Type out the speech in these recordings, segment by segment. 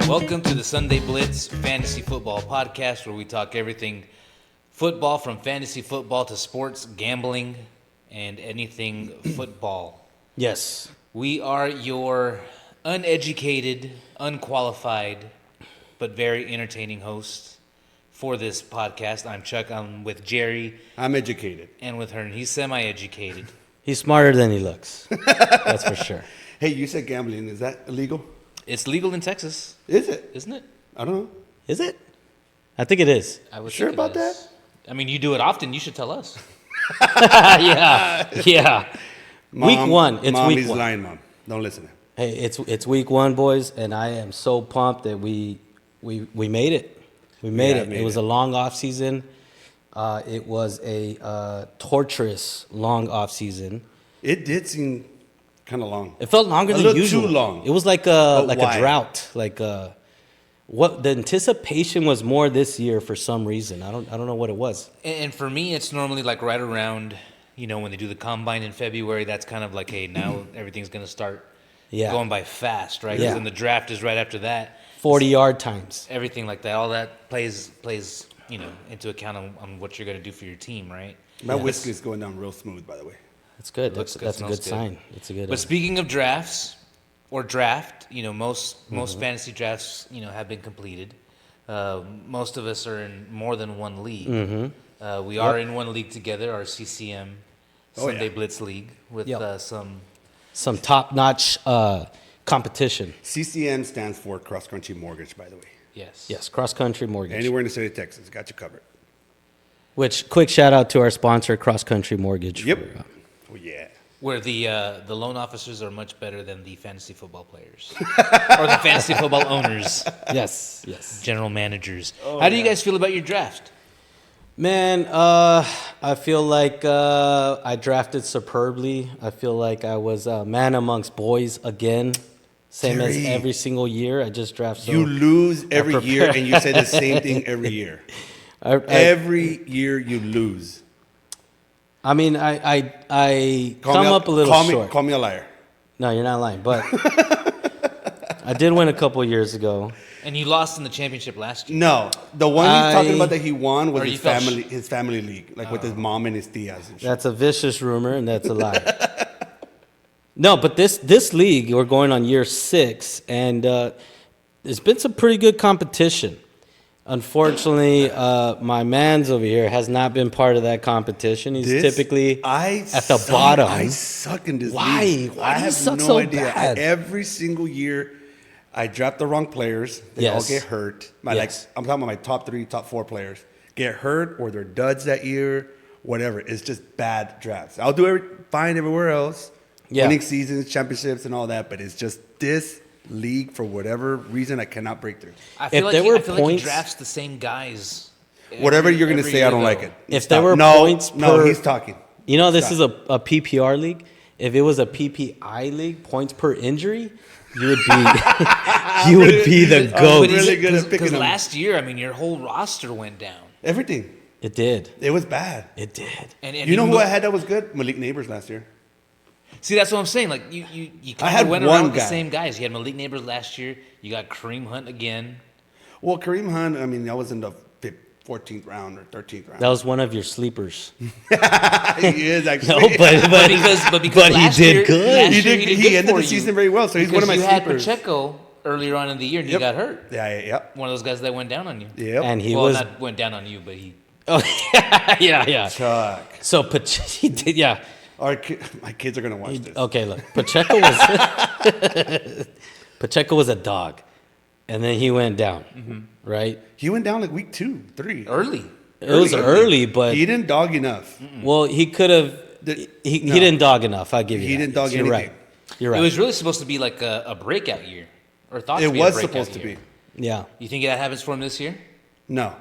Welcome to the Sunday Blitz Fantasy Football Podcast, where we talk everything football, from fantasy football to sports, gambling, and anything football. Yes. We are your uneducated, unqualified, but very entertaining hosts for this podcast. I'm Chuck. I'm with Jerry. I'm educated. And with Hearn. He's semi-educated. He's smarter than he looks. That's for sure. Hey, you said gambling. Is that illegal? It's legal in Texas. Is it? Isn't it? I don't know. Is it? I think it is. I was Sure about that? I mean, you do it often. You should tell us. Yeah. Mom, week one. It's Mom, week he's one. lying, Mom. Don't listen to him. Hey, it's week one, boys, and I am so pumped that we made it. We made it. It was a long off season. It was a torturous long off season. It did seem kind of long. It felt longer than little usual. too long. It was like But a why? drought. What the anticipation was more this year for some reason. I don't know what it was. And for me, it's normally like right around, when they do the combine in February. That's kind of like, hey, now everything's going to start going by fast, right? 'Cause Yeah. then the draft is right after that. 40-yard times. Everything like that, all that plays into account on what you're going to do for your team, right? My whiskey is going down real smooth, by the way. That's good. Looks That's good, a good smells good. sign. It's a good. But speaking of drafts or draft, most fantasy drafts, have been completed. Most of us are in more than one league. We are in one league together, our CCM Sunday Blitz League, with some top-notch competition. CCM stands for Cross Country Mortgage, by the way. Yes. Cross-country mortgage. Anywhere in the state of Texas, got you covered. Which, quick shout-out to our sponsor, Cross-country mortgage. Yep. Oh, yeah. Where the loan officers are much better than the fantasy football players or the fantasy football owners, Yes. general managers. How do you guys feel about your draft? Man, I feel like I drafted superbly. I feel like I was a man amongst boys again. Same as Jerry. every single year. I just draft. You lose every year, and you say the same thing every year. Every year you lose. I mean, I come up a little short. Call me a liar. No, you're not lying. But I did win a couple years ago. And you lost in the championship last year. No, the one he's talking about that he won was Or his you felt family league, like with his mom and his tias. And shit. That's a vicious rumor, and that's a lie. No, but this league, we're going on year 6, and there's been some pretty good competition. Unfortunately, my man's over here has not been part of that competition. He's typically at the bottom. I suck in this Why? league. Why I do you have suck no so idea. bad? Every single year, I draft the wrong players. They all Yes. get hurt. Yes. I'm talking about my top 3, top 4 players get hurt, or they're duds that year. Whatever. It's just bad drafts. I'll do fine everywhere else. Yeah. Winning seasons, championships, and all that. But it's just this league, for whatever reason, I cannot break through. I feel, If like, there he, were I feel like he points- drafts the same guys. Whatever you're going to every say, year I don't though. like it. If there were no, points No, per- he's talking. You know, this Stop. is a PPR league. If it was a PPI league, points per injury, you would be the goat. But really good at picking Because them. last year, I mean, your whole roster went down. Everything. It did. It was bad. It did. And You know who I had that was good? Malik Neighbors last year. See, that's what I'm saying. Like you I kind had of went one around with the guy. same guys. You had Malik Neighbors last year. You got Kareem Hunt again. Well, Kareem Hunt, I mean, that was in the 14th round or 13th round. That was one of your sleepers. he is actually. No, but because he last did year, good. last he year did. good He ended for the you season very well, so he's one of my because you sleepers. had Pacheco earlier on in the year, and he Yep. got hurt. Yeah. One of those guys that went down on you. Yep. And he well, was. not went down on you, but he. Oh, yeah. Chuck. So he did, yeah. My kids are gonna watch this. Okay, look, Pacheco was a dog, and then he went down, right? He went down like week 2, 3. Early. It was early, but he didn't dog enough. well, he could have. He didn't dog enough. I give you. He that. didn't dog You're anything. right. You're right. It was really supposed to be like a breakout year, or thought to It be was a breakout supposed to year. be. Yeah. You think that happens for him this year? No.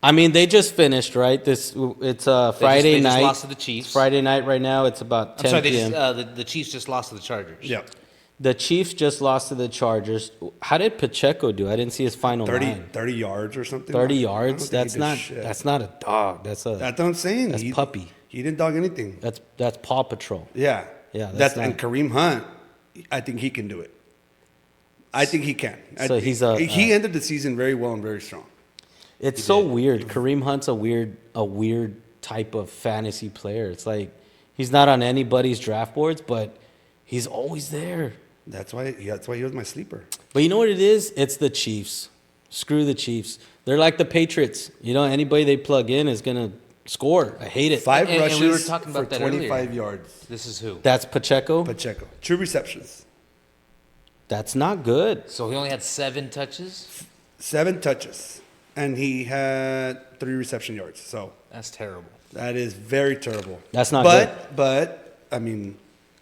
I mean, they just finished, right? It's Friday they just night. lost to the Chiefs. Friday night right now. It's about 10 I'm sorry, p.m. the Chiefs just lost to the Chargers. Yeah. The Chiefs just lost to the Chargers. How did Pacheco do? I didn't see his final 30 yards or something. 30 I don't yards? think he That's did not. shit. That's not a dog. That's That's what I'm saying. That's puppy. He didn't dog anything. That's Paw Patrol. Yeah. Yeah, that's And not- Kareem Hunt, I think he can do it. I think he can. So he ended the season very well and very strong. It's so weird. Kareem Hunt's a weird type of fantasy player. It's like he's not on anybody's draft boards, but he's always there. That's why he was my sleeper. But you know what it is? It's the Chiefs. Screw the Chiefs. They're like the Patriots. You know, anybody they plug in is gonna score. I hate it. Five And rushes we were talking about for that 25 earlier. yards. This is who? That's Pacheco. Pacheco. 2 receptions. That's not good. So he only had 7 touches. 7 touches. And he had 3 reception yards. So That's terrible. that is very terrible. That's not good. But I mean,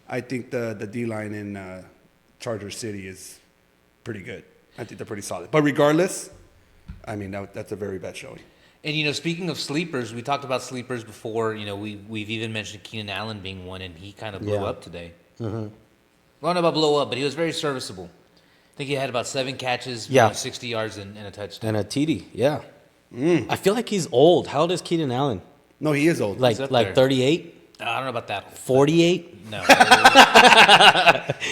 I think the D-line in Charger City is pretty good. I think they're pretty solid. But regardless, I mean, that's a very bad showing. And, you know, speaking of sleepers, we talked about sleepers before. You know, we've even mentioned Keenan Allen being one, and he kind of blew up today. Well, I don't know about blow up, but he was very serviceable. I think he had about 7 catches, 60 yards, and a touchdown. And a TD, yeah. I feel like he's old. How old is Keenan Allen? No, he is old. Like up there. 38? I don't know about that one. 48? No.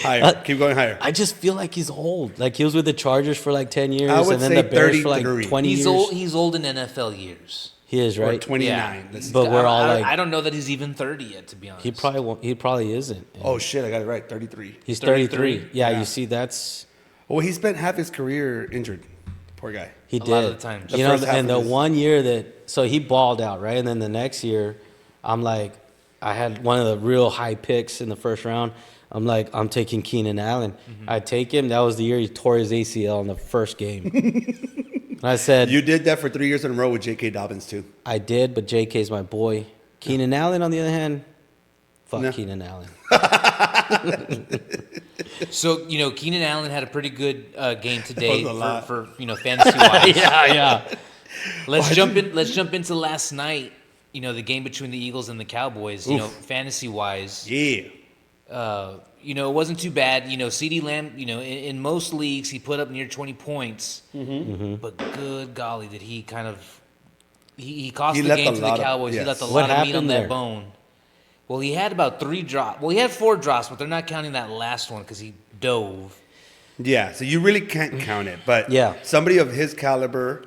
Higher. Keep going higher. I just feel like he's old. Like he was with the Chargers for like 10 years, I would and then say the Bears for like 33. 20 He's years. old. He's old in NFL years. He is, Or right? 29. Yeah. Let's see. But we're all like, I don't know that he's even 30 yet, to be honest. he probably won't. He probably isn't. Oh, shit. I got it right. 33. He's 33. 33. Yeah, Yeah. you see, that's Well, he spent half his career injured. Poor guy. he A did. lot of the times. You The know, first half and the of his- one year that so he balled out, right? And then the next year, I'm like, I had one of the real high picks in the first round. I'm like, I'm taking Keenan Allen. I take him. That was the year he tore his ACL in the first game. And I said, You did that for 3 years in a row with J.K. Dobbins, too. I did, but JK's my boy. Keenan Allen, on the other hand, fuck No. Keenan Allen. So, you know, Keenan Allen had a pretty good game today That was a lot. for you know, fantasy-wise. yeah. Let's jump into last night. You know, the game between the Eagles and the Cowboys. You know, fantasy-wise. Yeah. You know, it wasn't too bad. You know, CeeDee Lamb, you know, in most leagues, he put up near 20 points. But good golly, did he kind of he cost He the left game a to the lot of- Cowboys. He yes. left a What lot of meat on happened that there? bone. Well, he had about 3 drops. Well, he had 4 drops, but they're not counting that last one because he dove. Yeah, so you really can't count it. But Yeah. somebody of his caliber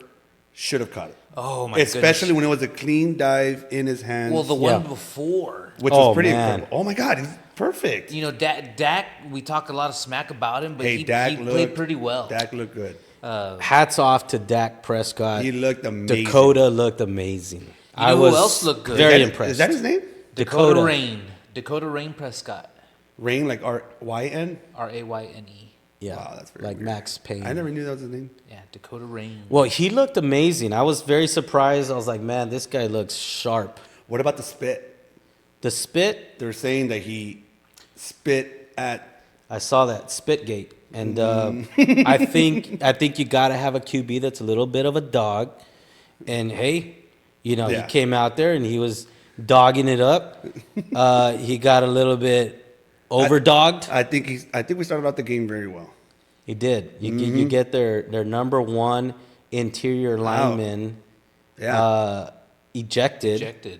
should have caught it. Oh, my Especially goodness. when it was a clean dive in his hands. Well, the one Yeah. before. which Oh, was pretty man. incredible. Oh, my God. He's perfect. You know, Dak, we talk a lot of smack about him, but Hey, he Dak played pretty well. Dak looked good. Hats off to Dak Prescott. He looked amazing. Dakota looked amazing. You know who else looked good? Very Is that- impressed. Is that his name? Dakota Rain Prescott. Rain, like R-Y-N? Rayne. Yeah, Wow, that's very like weird. Max Payne. I never knew that was his name. Yeah, Dakota Rain. Well, he looked amazing. I was very surprised. I was like, man, this guy looks sharp. What about the spit? The spit, They're saying that he spit at... I saw that Spitgate, and Mm. I think you got to have a QB that's a little bit of a dog. And hey, you know, Yeah. he came out there and he was dogging it up. He got a little bit overdogged. I think we started out the game very well. He did. You Mm-hmm. get their number one interior lineman Yeah. ejected. Ejected.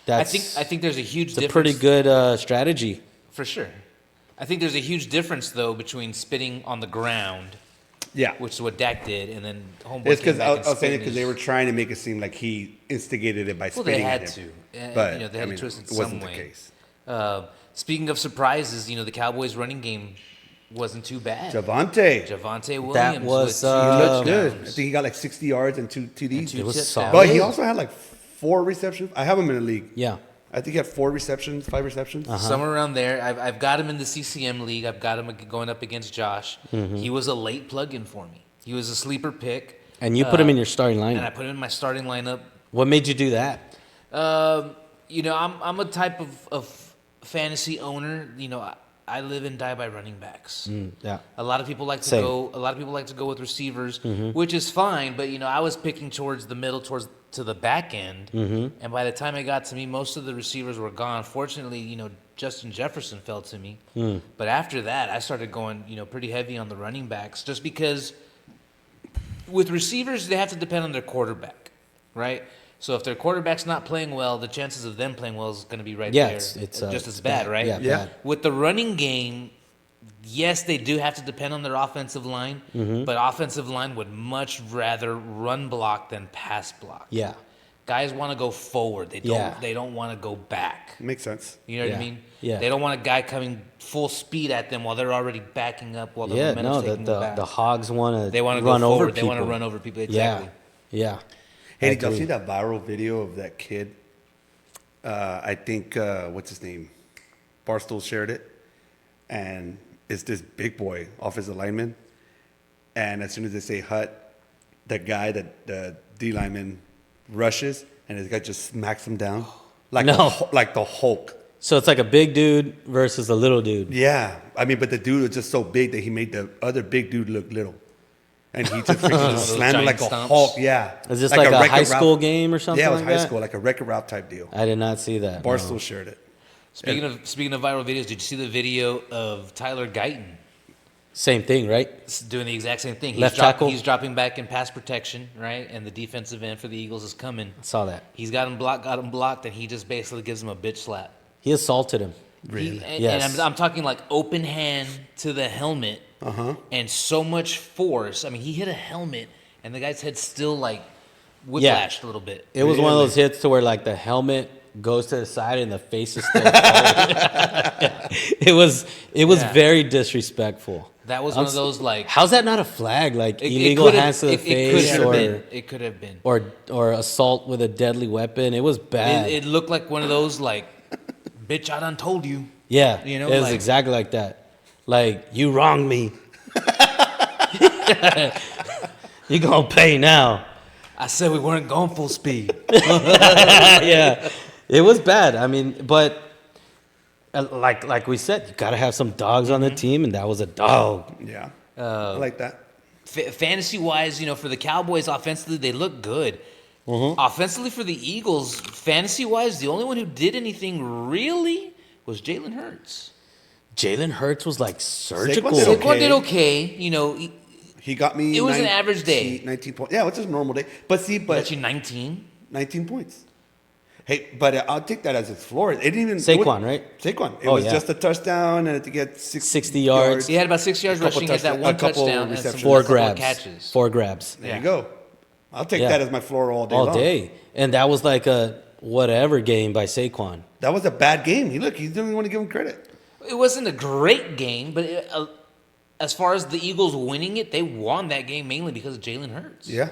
That's I think there's a huge it's a difference. pretty good strategy. For sure. I think there's a huge difference, though, between spitting on the ground, Yeah. which is what Dak did, and then Homeboy It's came because back I and was spit saying it in because his- they were trying to make it seem like he instigated it by Well, they spitting had at to. him. And, But you know, they had I mean, to twist it it some wasn't way. the case. Speaking of surprises, you know, the Cowboys' running game wasn't too bad. Javante. Javante Williams. That was, with two He looked good. I touchdowns. think he got like 60 yards and 2 TDs. two It was touchdowns. solid. But he also had like 4 receptions. I have him in a league. Yeah. I think he had 4 receptions, 5 receptions. Somewhere around there. I've got him in the CCM league. I've got him going up against Josh. He was a late plug-in for me. He was a sleeper pick. And you put him in your starting And I lineup. put him in my starting lineup. What made you do that? You know, I'm a type of fantasy owner. You know, I live and die by running backs. Yeah. A lot of people like to Same. go. A lot of people like to go with receivers, which is fine. But you know, I was picking towards the middle, to the back end, and by the time it got to me, most of the receivers were gone. Fortunately, you know, Justin Jefferson fell to me. But after that, I started going, you know, pretty heavy on the running backs, just because with receivers they have to depend on their quarterback, right? So if their quarterback's not playing well, the chances of them playing well is going to be right Yeah, there, it's just as bad, right? Yeah, Yeah. bad. With the running game, yes, they do have to depend on their offensive line, but offensive line would much rather run block than pass block. Yeah. Guys want to go forward. They don't. Yeah. They don't want to go back. Makes sense. You know what I Yeah. mean? Yeah. They don't want a guy coming full speed at them while they're already backing up while the Yeah, momentum's no, taking them back. the Hogs want to They want to run go over forward. They people. want to run over people. Exactly. Yeah. Hey, I did y'all agree. see that viral video of that kid? I think, what's his name? Barstool shared it. And it's this big boy, offensive lineman. And as soon as they say hut, the guy, the D lineman, rushes, and this guy just smacks him down. Like, No. like the Hulk. So it's like a big dude versus a little dude. Yeah. I mean, but the dude was just so big that he made the other big dude look little. And he just freaking just Those slammed him like giant a stomps. Hulk. Yeah. Is this like a Wreck-It high school Ralph- game or something Yeah, it was like high that? school, like a Wreck-It Ralph type deal. I did not see that. no. Barstool shared it. Speaking of viral videos, did you see the video of Tyler Guyton Same thing, right? doing the exact same thing? Left tackle? He's dropping back in pass protection, right? And the defensive end for the Eagles is coming. Saw that. He's got him blocked, and he just basically gives him a bitch slap. He assaulted him. And I'm talking like open hand to the helmet, and so much force. I mean, he hit a helmet, and the guy's head still like whiplashed a little bit. It was one of those hits to where like the helmet goes to the side and the face is still forward. It was Yeah. very disrespectful. That was one of those like How's that not a flag? Like it illegal could've- hands to the it face could've or been. It could have been. or assault with a deadly weapon. It was bad. It looked like one of those like, bitch, I done told you. Yeah, You know, it was like- exactly like that. Like, you wronged me. You gonna pay now. I said we weren't going full speed. Yeah, it was bad. I mean, but like we said, you gotta have some dogs on the team, and that was a dog. Yeah. I like that. Fantasy wise, for the Cowboys offensively, they look good. Offensively for the Eagles, fantasy wise, the only one who did anything really was Jalen Hurts. Jalen Hurts was like surgical. Saquon did okay. Saquon did okay. He got me. It was an average day. 19 points. Yeah, it's a normal day. But see, Got you 19. 19 points. Hey, but I'll take that as its floor. It didn't even Saquon, right? Saquon. It Oh, was yeah. just a touchdown and to get 60 yards. He had about 6 yards Couple rushing, had that touchdown- one a couple touchdown, and some receptions. Four couple grabs. catches. 4 grabs. There Yeah. you go. I'll take Yeah. that as my floor all day All long. day. And that was like a whatever game by Saquon. That was a bad game. He didn't want to give him credit. It wasn't a great game, but as far as the Eagles winning it, they won that game mainly because of Jalen Hurts. Yeah.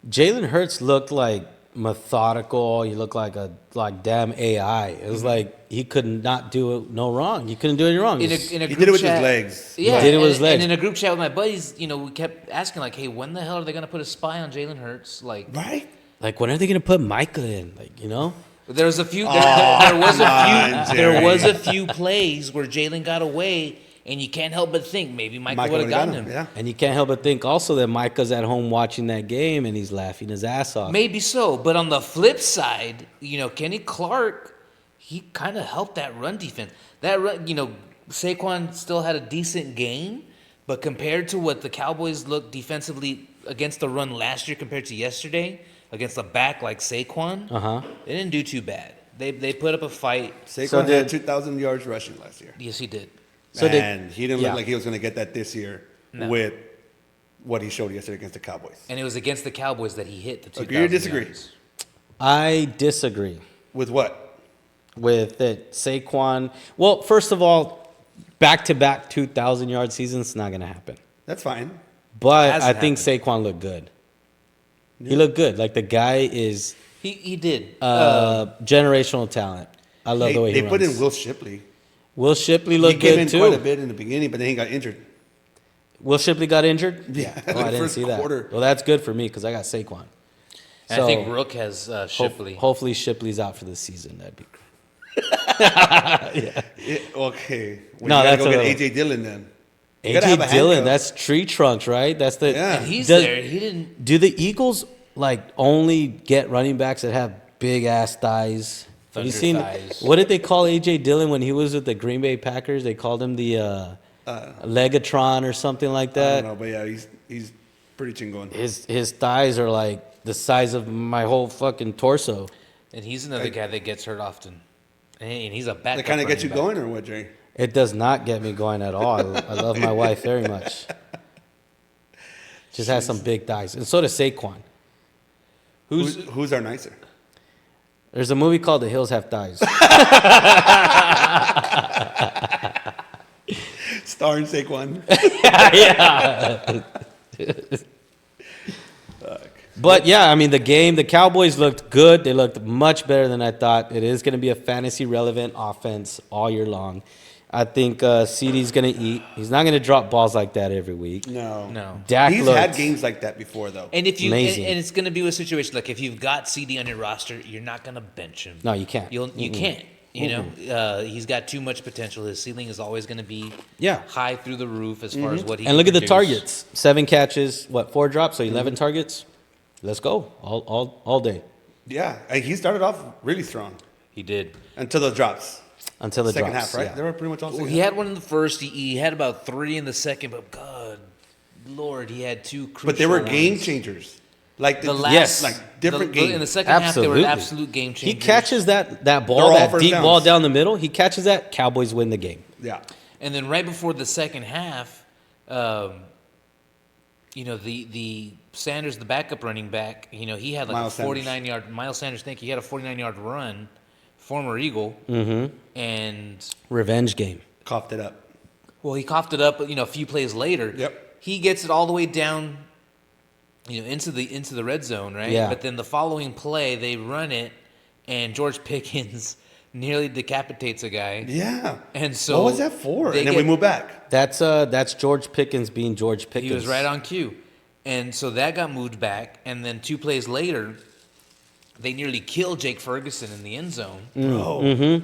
Jalen Hurts looked like methodical. He looked like damn AI. It was like he could not do no wrong. He couldn't do any wrong. In a He group did it with chat, his legs. Yeah, He did it with his and- legs. And in a group chat with my buddies, we kept asking like, "Hey, when the hell are they gonna put a spy on Jalen Hurts?" Like, Right? Like, when are they gonna put Micah in? Like, there was a few. Oh, There was a few plays where Jalen got away, and you can't help but think maybe Michael would have gotten him. Yeah. And you can't help but think also that Micah's at home watching that game and he's laughing his ass off. Maybe so, but on the flip side, Kenny Clark, he kind of helped that run defense. That run, Saquon still had a decent game, but compared to what the Cowboys looked defensively against the run last year compared to yesterday against a back like Saquon, they didn't do too bad. They put up a fight. Saquon So had did- 2,000 yards rushing last year. Yes, he did. So And he didn't yeah. look like he was going to get that this year No. with what he showed yesterday against the Cowboys. And it was against the Cowboys that he hit the 2,000 Agree or disagree? yards. I disagree With what? with it. Saquon. Well, first of all, back-to-back 2,000-yard seasons is not gonna happen. That's fine. But Hasn't I think Saquon looked good. He looked good. Like, the guy is He did. generational talent. I love the way he They put runs. in Will Shipley. Will Shipley He looked came good in too. quite a bit in the beginning, but then he got injured. Will Shipley got injured? Yeah, Oh, the I didn't first see that. quarter. Well, that's good for me because I got Saquon. And I think Rook has Shipley. Hopefully Shipley's out for the season. That'd be great. Okay. Well, No, you gotta that's go a get little- A.J. Dillon then. You gotta AJ have a Dillon, handcuff. that's tree trunks, right? That's the. Yeah. And he's Does- there. He didn't. Do the Eagles like only get running backs that have big ass thighs? Have you Thunder seen thighs. what did they call AJ Dillon when he was with the Green Bay Packers? They called him the Legatron or something like I that. don't know, but yeah, he's pretty chingon. His thighs are like the size of my whole fucking torso. And he's another guy that gets hurt often. And he's a backup. That kind of gets you running back. going or what, Jay? It does not get me going at all. I love my wife very much. Just has some big thighs. And so does Saquon. Who's our nicer? There's a movie called The Hills Have Thighs. Starring Saquon. Yeah. But yeah, I mean, the Cowboys looked good. They looked much better than I thought. It is going to be a fantasy relevant offense all year long. I think CeeDee's going to eat. He's not going to drop balls like that every week. No. Dak He's looked had games like that before, though. And if you Amazing. and it's going to be a situation like if you've got CD on your roster, you're not going to bench him. No, you can't. You can't. You know, he's got too much potential. His ceiling is always going to be high through the roof as far as what he. And can look at the produce. targets: 7 catches, 4 drops, so 11 targets. Let's go all day Yeah, he started off really strong He did. until the drops. until the Second drops. half, right? Yeah. They were pretty much all Well, second he half. had one in the first. He had about 3 in the second, but God, Lord, he had 2 crucial But they were ones. game changers. Like The last, Yes. like different games. in the second half, they were Absolutely. absolute game He changers. catches that They're ball, all that first deep downs. ball down the middle. He catches that. Cowboys win the game. Yeah. And then right before the second half, you know, the Sanders, the backup running back, you know, he had like Miles a 49-yard. Miles Sanders, he had a 49-yard run, former Eagle, and Revenge game. Coughed it up. well, he coughed it up. You know, a few plays later, Yep. he gets it all the way down, you know, into the red zone, right? Yeah. But then the following play, they run it, and George Pickens nearly decapitates a guy. Yeah. And so what was that for? they And then we get- moved back. That's George Pickens being George Pickens. He was right on cue. And so that got moved back. And then 2 plays later, they nearly killed Jake Ferguson in the end zone. Oh.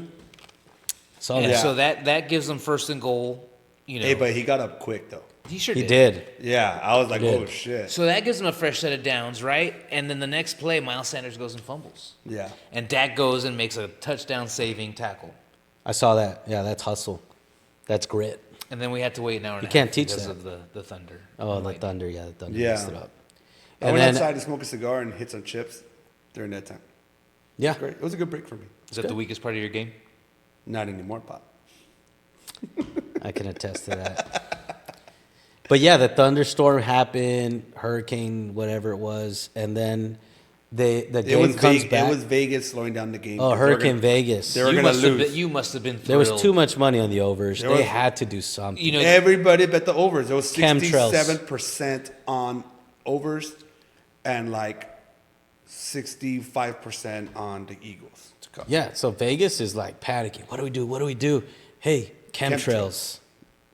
Saw And that. Yeah. so that gives them first and goal. You know, Hey, but he got up quick, though. he sure He did. did. Yeah. I was like, He did. oh, shit. So that gives them a fresh set of downs, right? And then the next play, Miles Sanders goes and fumbles. Yeah. And Dak goes and makes a touchdown saving tackle. I saw that. Yeah, that's hustle. That's grit. And then we had to wait an hour and You a half can't teach because that. of the Thunder. Oh, the Wait. Thunder. Yeah, the Thunder Yeah. messed it up. I And went then, outside to smoke a cigar and hit some chips during that time. yeah, Great. It was a good break for me. Is that the weakest part of your game? Not anymore, Pop. I can attest to that. But yeah, the thunderstorm happened, hurricane, whatever it was, and then the game comes back. It was Vegas slowing down the game. Oh, 'cause they were Hurricane gonna- Vegas. They were going to lose. You must have been thrilled. There was too much money on the overs. There They was- had to do something. You know, Everybody bet the overs. There was Chemtrails. 67% on overs and like 65% on the Eagles. to cover. Yeah, so Vegas is like panicking. What do we do? What do we do? Hey, chemtrails.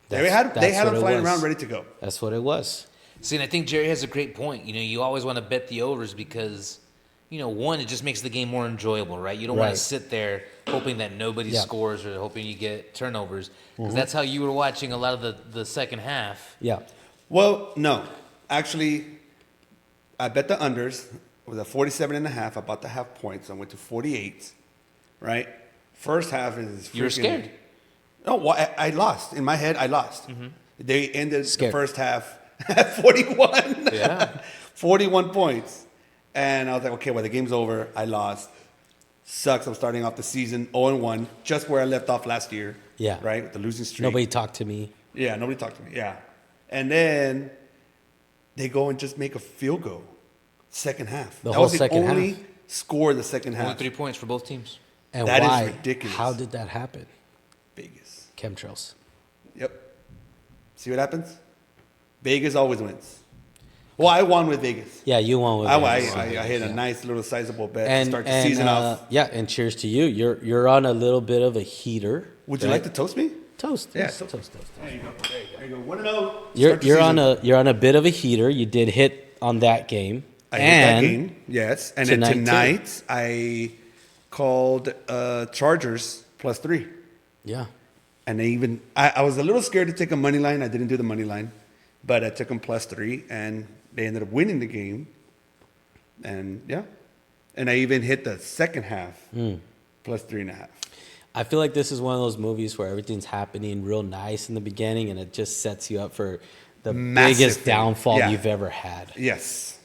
They had That's them what it flying was. around ready to go. That's what it was. see, and I think Jerry has a great point. You know, you always want to bet the overs because, you know, one, it just makes the game more enjoyable, right? You don't want Right. to sit there hoping that nobody Yeah. scores or hoping you get turnovers because that's how you were watching a lot of the second half. Yeah. Well, no. Actually, I bet the unders. It was at 47.5. I bought the half points. I went to 48, right? First half is You were freaking- scared. No, well, I lost. In my head, I lost. They ended Scared. the first half at 41. Yeah. 41 points. And I was like, okay, well, the game's over. I lost. Sucks. I'm starting off the season 0-1, just where I left off last year. Yeah. Right? With the losing streak. Nobody talked to me. Yeah, nobody talked to me. Yeah. And then they go and just make a field goal. Second half. The that whole was the second only half. score of the second Only half. 3 points for both teams. And That is why? ridiculous. How did that happen? Vegas. Chemtrails. Yep. See what happens? Vegas always wins. Well, I won with Vegas. Yeah, you won with I Vegas. hit a nice little sizable bet and to start the and, season off. Yeah, and cheers to you. You're on a little bit of a heater. Would you right? like to toast me? toast? Yeah, toast, toast. There you go. There you go. 1-0. You're on a bit of a heater. You did hit on that game. I hit that game, yes. And then tonight I called Chargers +3. Yeah. And I was a little scared to take a money line. I didn't do the money line, but I took them +3, and they ended up winning the game. And yeah, and I even hit the second half +3.5. I feel like this is one of those movies where everything's happening real nice in the beginning, and it just sets you up for the Massive biggest thing. downfall Yeah. you've ever had. Yes.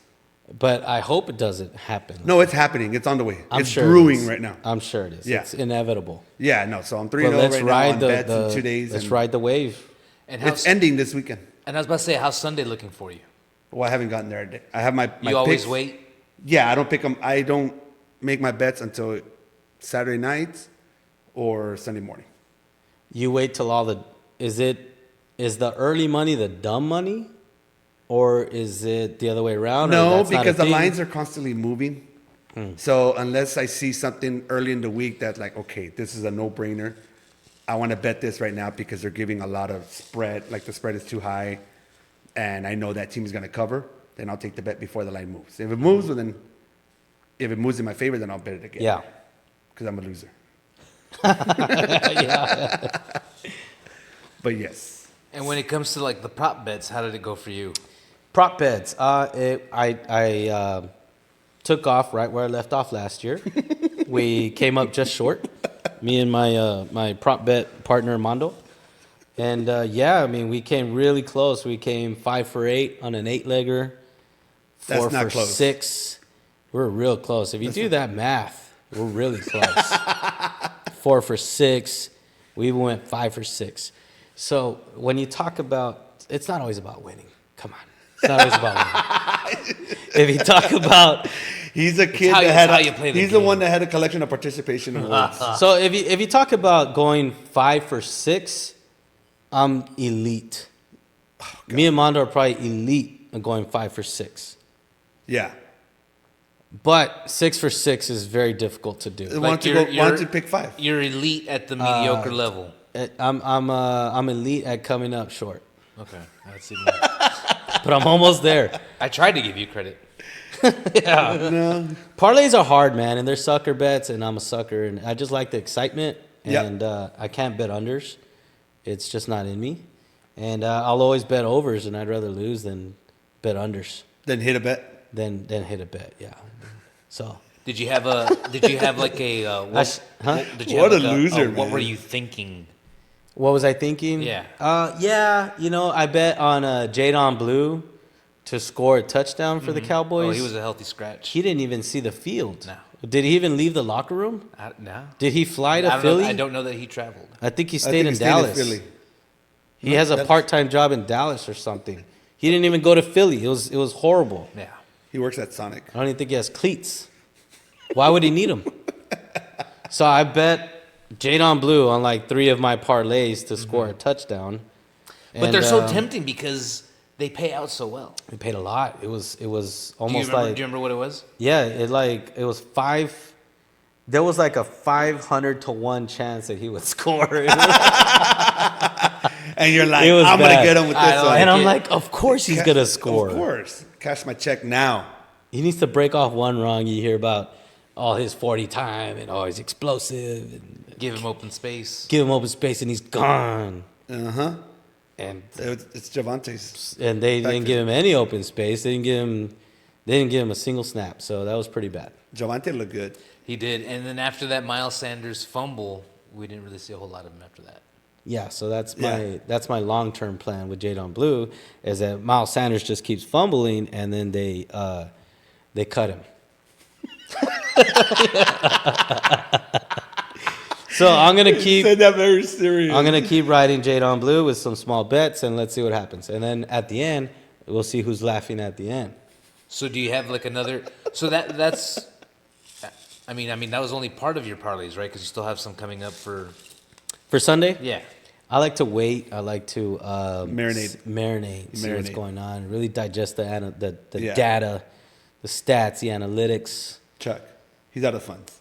But I hope it doesn't happen. No, it's happening. It's on the way. I'm It's sure it brewing is. right now. I'm sure it is. Yeah. It's inevitable. Yeah, no. So I'm 3-0 But let's right now ride on the, bets in 2 days. let's and ride the wave. And It's ending this weekend. and I was about to say, how's Sunday looking for you? Well, I haven't gotten there. I have my You always picks. wait. Yeah, I don't pick them. I don't make my bets until Saturday night or Sunday morning. You wait till all the is the early money the dumb money, or is it the other way around? or No, that's not a because the thing? lines are constantly moving. So unless I see something early in the week that's like, okay, this is a no-brainer, I want to bet this right now because they're giving a lot of spread, like the spread is too high, and I know that team is going to cover, then I'll take the bet before the line moves. If it moves, well, then if it moves in my favor, then I'll bet it again. Yeah. Because I'm a loser. Yeah. But yes. And when it comes to like the prop bets, how did it go for you? Prop bets. I took off right where I left off last year. We came up just short. Me and my prop bet partner Mondo. And I mean, we came really close. We came 5 for 8 on an 8-legger. 4 That's not for close. 6. We're real close. If you do that math, we're really close. 4 for 6. We went 5 for 6. So when you talk about, it's not always about winning. Come on. It's not always about winning. If you talk about, He's a kid how that you- had. how you play the He's the game. one that had a collection of participation awards. so if you talk about going 5 for 6, I'm elite. Me and Mondo are probably elite at going 5 for 6. Yeah. But 6 for 6 is very difficult to do. Why don't you you're- why don't you pick 5? You're elite at the mediocre level. I'm elite at coming up short, Okay, that's even. but I'm almost there. I tried to give you credit. Parlays are hard, man, and they're sucker bets, and I'm a sucker, and I just like the excitement, Yep. and I can't bet unders. It's just not in me, and I'll always bet overs, and I'd rather lose than bet unders Then hit a bet. than hit a bet. Yeah, so Did you have like a what, huh? did you What have a like loser, what man. were you thinking? what was I thinking? Yeah. I bet on Jadon Blue to score a touchdown for the Cowboys. Oh, he was a healthy scratch. He didn't even see the field. No. Did he even leave the locker room? No. Did he fly I to don't Philly? Know, I don't know that he traveled. I think he I stayed think in he stayed Dallas. Philly. He has a that's- part-time job in Dallas or something. He didn't even go to Philly. It was horrible. Yeah. He works at Sonic. I don't even think he has cleats. Why would he need them? So I bet Jadon Blue on like 3 of my parlays to score a touchdown. But And, they're so tempting because they pay out so well. We paid a lot. It was Do you almost remember, like do you remember what it was? yeah, it was 5. There was like a 500 to 1 chance that he would score. And you're like, It was I'm going bad. to get him with I this don't one. like And I'm it. like, of course he's gonna Of score. course. Cash my check now. He needs to break off one wrong. You hear about his 40 time and he's explosive and Give him open space. give him open space and he's gone. Uh-huh. And It's Javante's. they didn't give him any open space. They didn't give him a single snap. So that was pretty bad. Javante looked good. He did, and then after that Miles Sanders fumble, we didn't really see a whole lot of him after that. Yeah, so that's Yeah. my long-term plan with Jadon Blue is that Miles Sanders just keeps fumbling and then they cut him. So I'm gonna keep that very serious. riding Jadon Blue with some small bets and let's see what happens. And then at the end, we'll see who's laughing at the end. So do you have like another? So that's. I mean that was only part of your parlays, right? Because you still have some coming up for. For Sunday, Yeah. I like to wait. I like to Marinate. see what's Marinate. going on, really digest the Yeah. data, the stats, the analytics. Chuck. He's out of funds.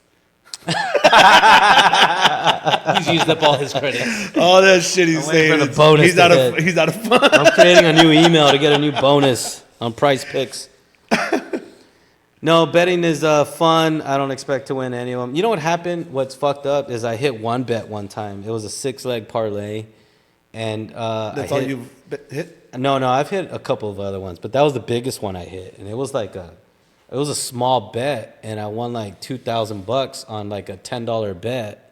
He's used up all his credits. All that shit he's waiting saying. for the is- bonus he's to out of hit. he's out of funds. I'm creating a new email to get a new bonus on Price Picks. No, betting is fun. I don't expect to win any of them. You know what happened? What's fucked up is I hit one bet one time. It was a 6-leg parlay, and That's I all hit, you've hit? No, I've hit a couple of other ones, but that was the biggest one I hit, and it was a small bet, and I won like $2,000 on like a $10 bet,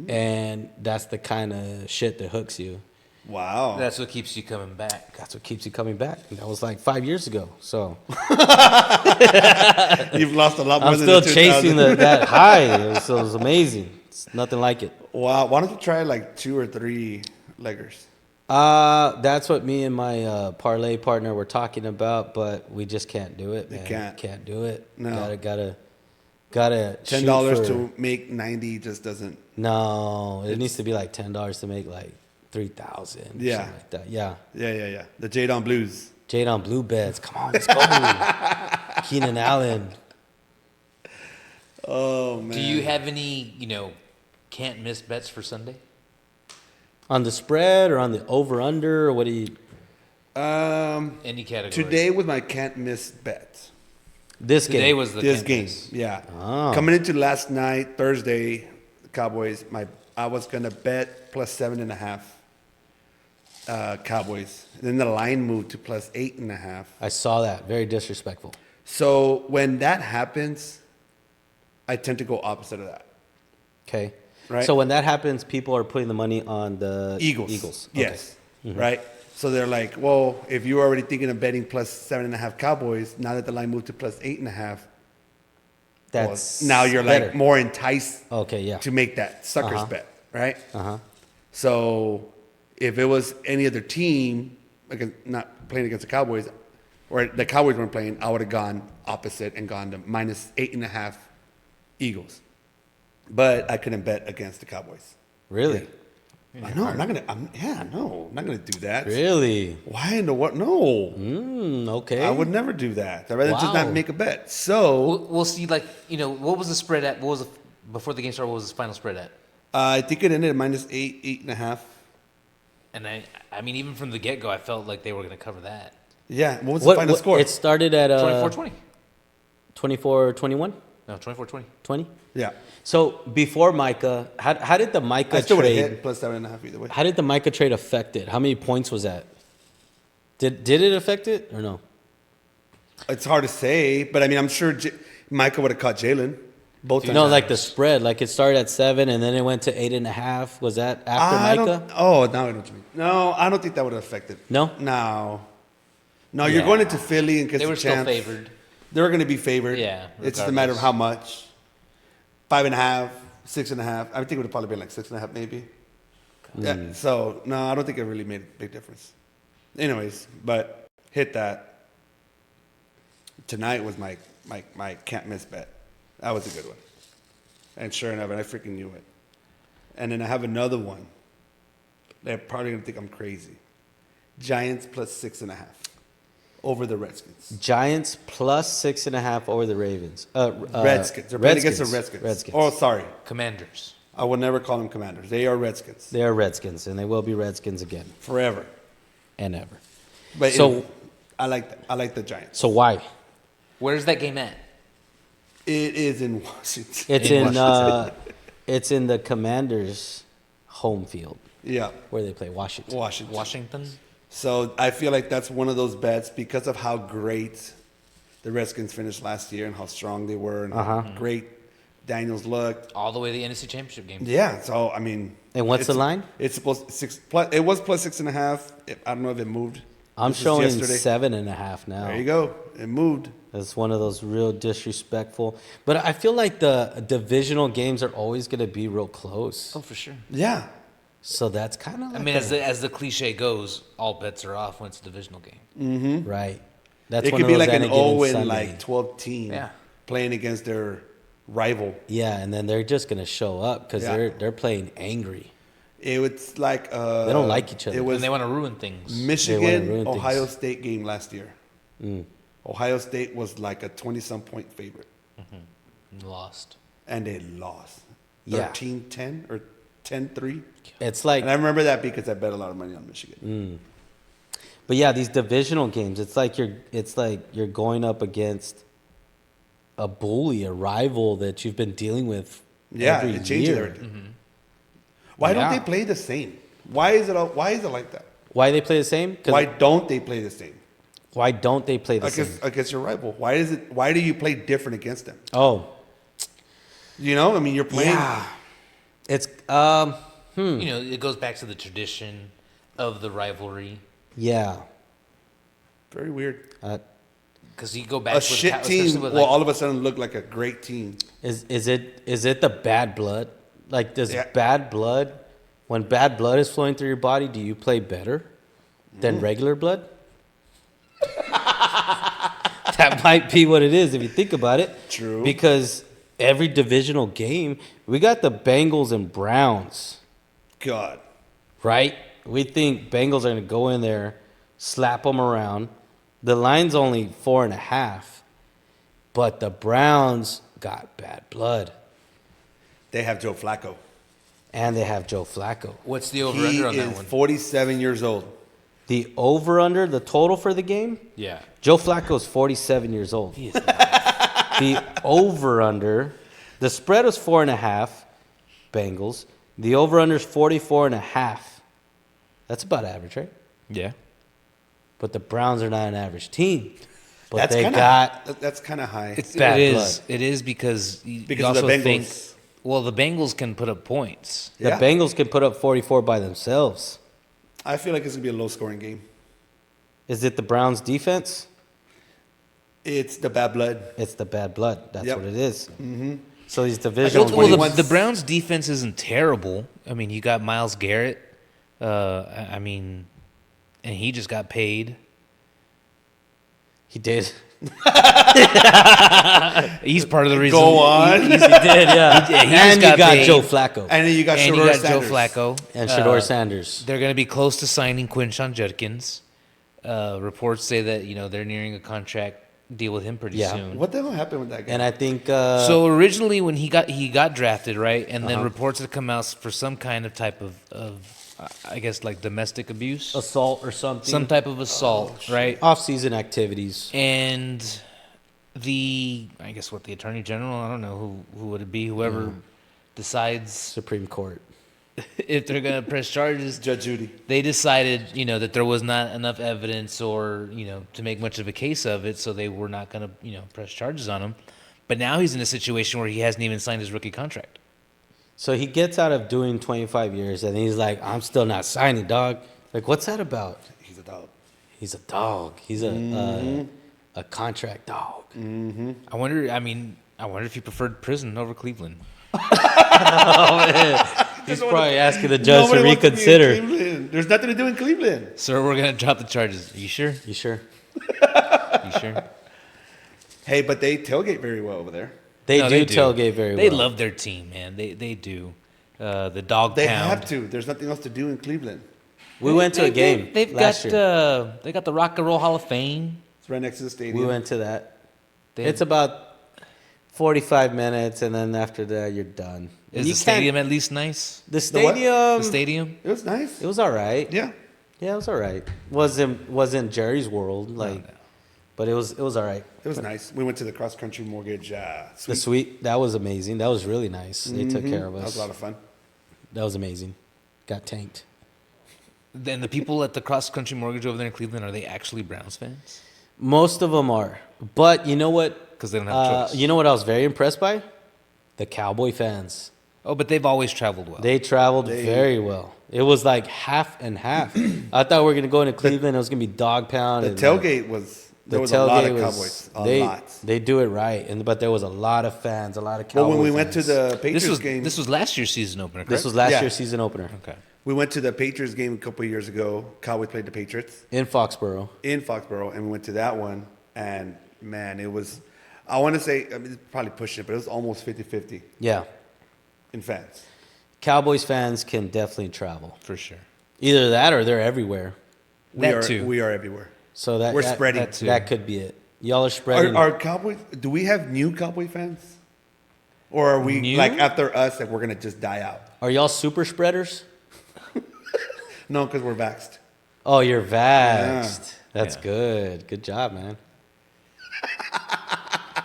and that's the kind of shit that hooks you. Wow. That's what keeps you coming back. That's what keeps you coming back. And that was like 5 years ago. So You've lost a lot more I'm than still the 2000. chasing that high. It was amazing. It's nothing like it. Wow. Why don't you try like 2 or 3 leggers? That's what me and my parlay partner were talking about, but we just can't do it, man. can't. Do it. No. Gotta shoot $10 for- to make 90 just doesn't. No, it needs to be like $10 to make like 3,000. Yeah. Something like that. Yeah. Yeah. The Jadon Blues. Jade on blue bets. Come on, let's go. Keenan Allen. Oh man. Do you have any, can't miss bets for Sunday? On the spread or on the over under or what do you Any category. Today was my can't miss bet. this Today game? was the This can't game, miss. yeah. Oh. Coming into last night, Thursday, the Cowboys. I was gonna bet plus 7.5. Cowboys. Then the line moved to plus 8.5. I saw that. Very disrespectful. So when that happens, I tend to go opposite of that. Okay. Right. So when that happens, people are putting the money on the Eagles. Okay. Yes. Right. So they're like, well, if you're already thinking of betting plus 7.5 Cowboys, now that the line moved to plus 8.5, That's now you're better. like more enticed Okay, yeah. to make that sucker's bet, right? Uh-huh. So if it was any other team, not playing against the Cowboys, or the Cowboys weren't playing, I would have gone opposite and gone to minus 8.5 Eagles. But I couldn't bet against the Cowboys. Really? No, I'm not gonna do that. Really? Why in the what? No, Okay. I would never do that. I'd rather just Wow. not make a bet. So We'll see, what was the spread at? Before the game started, what was the final spread at? I think it ended at minus 8.5. And I mean, even from the get-go, I felt like they were going to cover that. Yeah. What was the final score? It started at 24-20. 24-21? No, 24-20. 20? Yeah. So before Micah, how did the Micah I still would have trade? hit plus 7.5 either way. How did the Micah trade affect it? How many points was that? Did it affect it or no? It's hard to say, but I mean, I'm sure Micah would have caught Jalen both times. No, like the spread. Like it started at 7 and then it went to 8.5. Was that after Micah? Oh, now I know what you mean. No, I don't think that would have affected. No? No. No, you're going into Philly and against They were the still champs. favored. They're going to be favored. Yeah, It's just a matter of how regardless. much. 5.5, 6.5. I think it would have probably been like 6.5 maybe. Yeah, so, no, I don't think it really made a big difference. Anyways, but hit that. Tonight was my can't miss bet. That was a good one. And sure enough, and I freaking knew it. And then I have another one. They're probably going to think I'm crazy. Giants plus 6.5 over the Redskins. Giants plus 6.5 over the Ravens. Redskins. They're playing against the Redskins. Oh, sorry. Commanders. I will never call them Commanders. They are Redskins. They are Redskins, and they will be Redskins again Forever. and ever. But So- I like that. I like the Giants. So why? Where's that game at? It is in Washington. It's In in it's in the Commanders' home field Yeah, where they play Washington. Washington? So I feel like that's one of those bets because of how great the Redskins finished last year and how strong they were and how great Daniels looked. All the way to the NFC Championship game. Yeah. So I mean. And what's the it's- line? It's supposed it was plus 6.5. I don't know if it moved. I'm This was showing yesterday. 7.5 now. There you go. It moved. It's one of those real disrespectful. But I feel like the divisional games are always going to be real close. Oh, for sure. Yeah. So that's kind of I like mean, as the cliche goes, all bets are off when it's a divisional game. right. That's It one could of be those like an any given 0 and Sunday. like 12 team Yeah. playing against their rival. Yeah, and then they're just going to show up because Yeah. they're playing angry. It was like They don't like each other. It was And they want to ruin things. They wanna Michigan ruin Ohio things. State game last year. Ohio State was like a 20-some point favorite, Lost. and they lost. Yeah. 13-10 or 10-3. It's like, And I remember that because I bet a lot of money on Michigan. but yeah, these divisional games, it's like you're going up against a bully, a rival that you've been dealing with Yeah, every it changes year. everything. Why don't Yeah. they play the same? Why is it like that? Why they play the same? 'Cause Why don't they play the same? why don't they play the same? Against your rival. Why do you play different against them? Oh, You know, I mean, you're playing. yeah. It's You know, it goes back to the tradition. of the rivalry. Yeah. Very weird. Because you go back A with shit team especially with, will like, all of a sudden look like a great team. Is it the bad blood? Like, does Yeah. bad blood, when bad blood is flowing through your body, do you play better than regular blood? That might be what it is if you think about it. True. Because every divisional game, we got the Bengals and Browns, God. right? We think Bengals are going to go in there, slap them around. The line's only 4.5, but the Browns got bad blood. They have Joe Flacco. And they have Joe Flacco. what's the He over-under on is that one? 47 years old. The over-under, the total for the game, Yeah. Joe Flacco's 47 years old. He is The over-under, the spread was 4.5, Bengals. The over-under is 44.5. That's about average, right? Yeah. But the Browns are not an average team. But That's they kinda, got that's kind of high. bad It is. blood. It is because you Because of also the Bengals. think. Well, the Bengals can put up points. the Yeah. Bengals can put up 44 by themselves. I feel like it's going to be a low-scoring game. Is it the Browns' defense? It's the bad blood. It's the bad blood. That's Yep. what it is. Mm-hmm. So these Well, divisional Well, well, games, the Browns' defense isn't terrible. I mean, you got Myles Garrett. I mean, and he just got paid. he did. He's part of the reason. Go on. He did, yeah. He just and you got got paid. Joe Flacco And then you got And you Shador got Joe Sanders. Flacco. and Shador Sanders. They're going to be close to signing Quinshon Judkins. Reports say that they're nearing a contract deal with him pretty Yeah. soon. What the hell happened with that guy? And I think So originally, when he got drafted, right, and Uh-huh. then reports had come out for some kind of type of I guess like domestic abuse, assault or something. some type of assault, right? Off-season activities. And the attorney general, I don't know who would it be, whoever decides Supreme Court. if they're gonna press charges. Judge Judy. They decided, that there was not enough evidence or, to make much of a case of it, so they were not going to, press charges on him. But now he's in a situation where he hasn't even signed his rookie contract. So he gets out of doing 25 years, and he's like, I'm still not signing, dog. Like, what's that about? He's a dog. He's a dog. He's a contract dog. I wonder if he preferred prison over Cleveland. He's probably asking the judge to Nobody wants be in reconsider. Cleveland. There's nothing to do in Cleveland. Sir, we're going to drop the charges. Are you sure? You sure? You sure? Hey, but they tailgate very well over there. They No, do tailgate very well. They love their team, man. They do. The dog They pound. have to. There's nothing else to do in Cleveland. We went to a game They've last got year. they got the Rock and Roll Hall of Fame. It's right next to the stadium. We went to that. They It's about 45 minutes, and then after that, you're done. Is And the you stadium can't- at least nice? The what? stadium. The stadium? It was nice. It was all right. Yeah. Yeah, it was all right. Wasn't Jerry's world like, but it was all right. It was nice. We went to the cross country mortgage The suite. suite that was amazing. That was really nice. They took care of That was us. a lot of fun. That was amazing. Got tanked. Then the people at the cross country mortgage over there in Cleveland, are they actually Browns fans? Most of them are, but you know what? Because they don't have a choice. You know what I was very impressed by? The Cowboy fans. Oh, but they've always traveled well. They traveled very well. It was like half and half. I thought we were gonna go into Cleveland. It was gonna be dog pound. The and, tailgate was. There was a lot of Cowboys. A lot. They do it right, but there was a lot of fans, a lot of Cowboy Well, when we went to fans. the Patriots this was game, this was last year's season opener. Correct? This was last Yeah. year's season opener okay. we went to the Patriots game a couple of years ago. Cowboys played the Patriots in Foxborough. in Foxborough, and we went to that one. And man, it was. I want to say, it's probably pushing it, but it was almost 50-50 Yeah, in fans. Cowboys fans can definitely travel. For sure. Either that or they're everywhere. That too. We are everywhere. So that We're that- spreading. that too. That could be it. Y'all are spreading. Are Cowboys? Do we have new Cowboy fans, or are we New? like after us that we're gonna just die out? Are y'all super spreaders? No, because we're vaxxed. Oh, you're vaxxed. That's Yeah. good. Good job, man.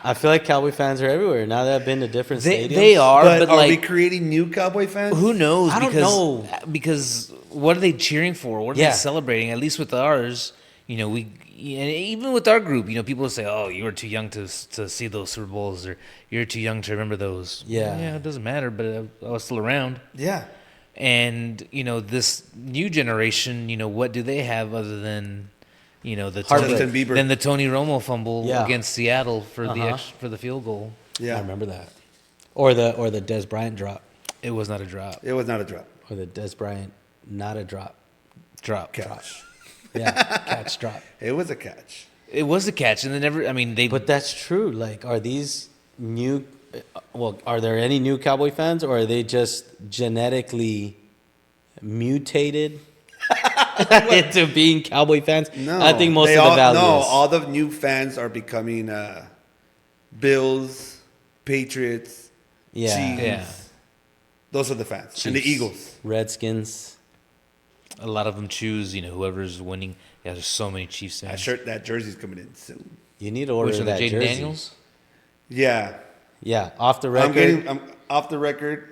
I feel like Cowboy fans are everywhere now that I've been to different stadiums. They are, but are we like, creating new Cowboy fans? who knows? I don't because, know. Because what are they cheering for? What are Yeah. they celebrating? At least with ours, and even with our group, people say, "Oh, you were too young to see those Super Bowls," or "You're too young to remember those." Yeah. Yeah, it doesn't matter. But I was still around. Yeah. And this new generation, what do they have other than the Justin Bieber. than the Tony Romo fumble Yeah. against Seattle for Uh-huh. for the field goal? Yeah. I remember that. Or the Des Bryant drop. It was not a drop. It was not a drop. Or the Des Bryant not a drop. Catch. Yeah, catch drop. It was a catch. It was a catch, and they But that's true. Like, are these new? Well, are there any new Cowboy fans, or are they just genetically mutated into being Cowboy fans? No. I think most They of the all, value No, is. all the new fans are becoming Bills, Patriots, Yeah. Chiefs. Yeah. Those are the fans. And the Chiefs, Eagles. Redskins. a lot of them choose whoever's winning. Yeah, there's so many Chiefs fans. That jersey's coming in soon. You need to order Which one, the that Jaden jersey. Daniels? Yeah. Yeah, off the record. I'm off the record.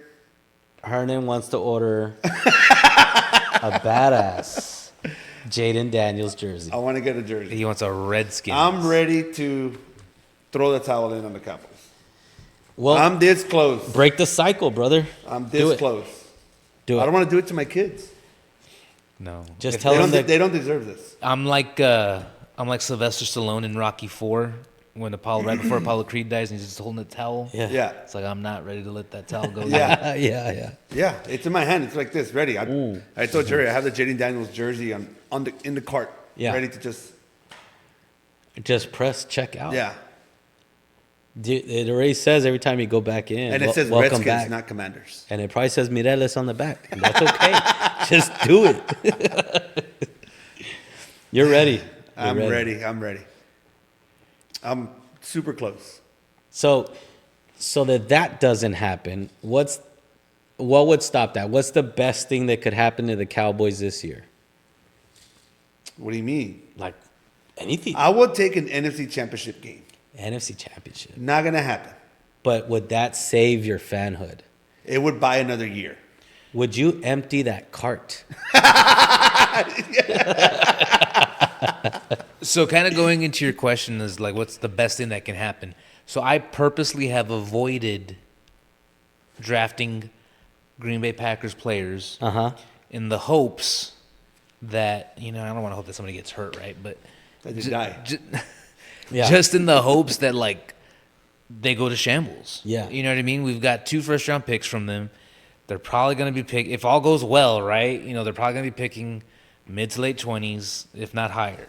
Hernan wants to order a badass Jaden Daniels jersey. I want to get a jersey. He wants a Redskins. I'm ready to throw the towel in on the Cowboys. Well, I'm this close. break the cycle, brother. I'm Do this it. close. Do I it. don't want to do it to my kids. No. Just If tell them that They don't deserve this. I'm like Sylvester Stallone in Rocky IV when right before Apollo Creed dies and he's just holding the towel. Yeah. Yeah. It's like I'm not ready to let that towel go. Yeah. yeah. Yeah, it's in my hand. It's like this, ready. I told Jerry I have the Jaden Daniels jersey in the cart, Yeah. ready to just Just press check out. yeah. It already says every time you go back in. And it says welcome Redskins, back. not Commanders. And it probably says Mireles on the back. And that's okay. Just do it. You're ready. I'm ready. I'm super close. So that doesn't happen. What would stop that? What's the best thing that could happen to the Cowboys this year? What do you mean? Like anything. I would take an NFC Championship game. NFC Championship. Not gonna happen. But would that save your fanhood? It would buy another year. Would you empty that cart? So kind of going into your question is like, what's the best thing that can happen? So I purposely have avoided drafting Green Bay Packers players in the hopes that, I don't want to hope that somebody gets hurt, right? But That just die. Yeah. just in the hopes that like they go to shambles. Yeah. You know what I mean? We've got 2 first-round picks from them. They're probably going to be picked, if all goes well, right? They're probably going to be picking mid to late 20s, if not higher.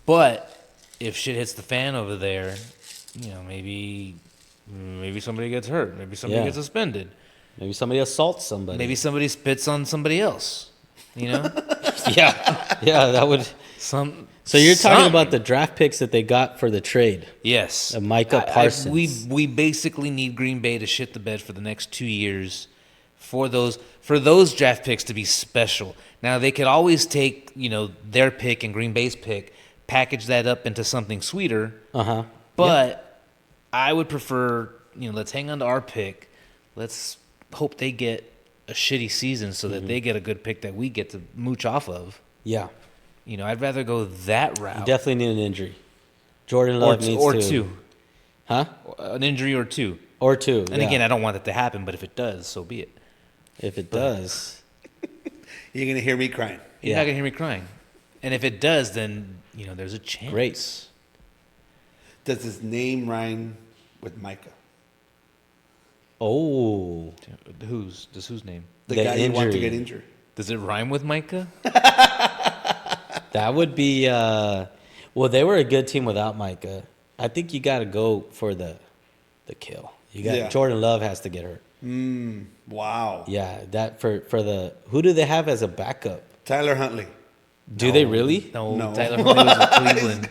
But if shit hits the fan over there, maybe somebody gets hurt. Maybe somebody Yeah. gets suspended. Maybe somebody assaults somebody. Maybe somebody spits on somebody else. Yeah, that would. Some. So you're talking something. about the draft picks that they got for the trade. Yes. Micah Parsons. We basically need Green Bay to shit the bed for the next 2 years for those draft picks to be special. Now they could always take, their pick and Green Bay's pick, package that up into something sweeter. But I would prefer, let's hang on to our pick. Let's hope they get a shitty season so that they get a good pick that we get to mooch off of. Yeah, I'd rather go that route. you definitely need an injury. Jordan Love needs or to. two. Huh? An injury or two. Or two. And again, I don't want that to happen, but if it does, so be it. if it does. You're gonna hear me crying. You're Yeah. not going to hear me crying. And if it does, then, there's a chance. Great. Does his name rhyme with Micah? Oh. Whose name? The The guy you want to injury. get injured. Does it rhyme with Micah? That would be. Well, they were a good team without Micah. I think you got to go for the kill. Yeah. Jordan Love has to get hurt. Wow. Yeah, that for the who do they have as a backup? Tyler Huntley. Do they really? No, No. Tyler Huntley was in Cleveland.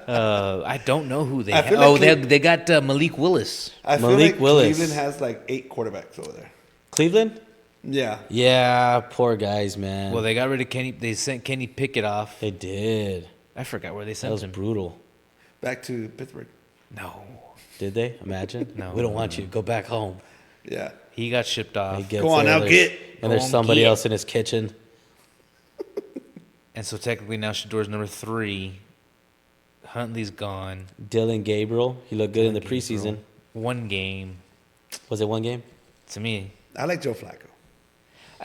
I don't know who they I have. feel like Oh, Cle- they got Malik Willis. I feel Malik like Willis. Cleveland has like 8 quarterbacks over there. Cleveland? Yeah. Yeah, poor guys, man. Well, they got rid of Kenny. They sent Kenny Pickett off. They did. I forgot where they That sent was him. brutal. Back to Pittsburgh. No, Did they? Imagine. No, we don't no, want you. Go back home. Yeah. he got shipped off. He gets Go on there, now, there's- get. And there's Go on, somebody get. else in his kitchen. And so technically now Shador's number 3. Huntley's gone. Dylan Gabriel. He looked good in the Gabriel. preseason. 1 game. Was it one game? To me, I like Joe Flacco.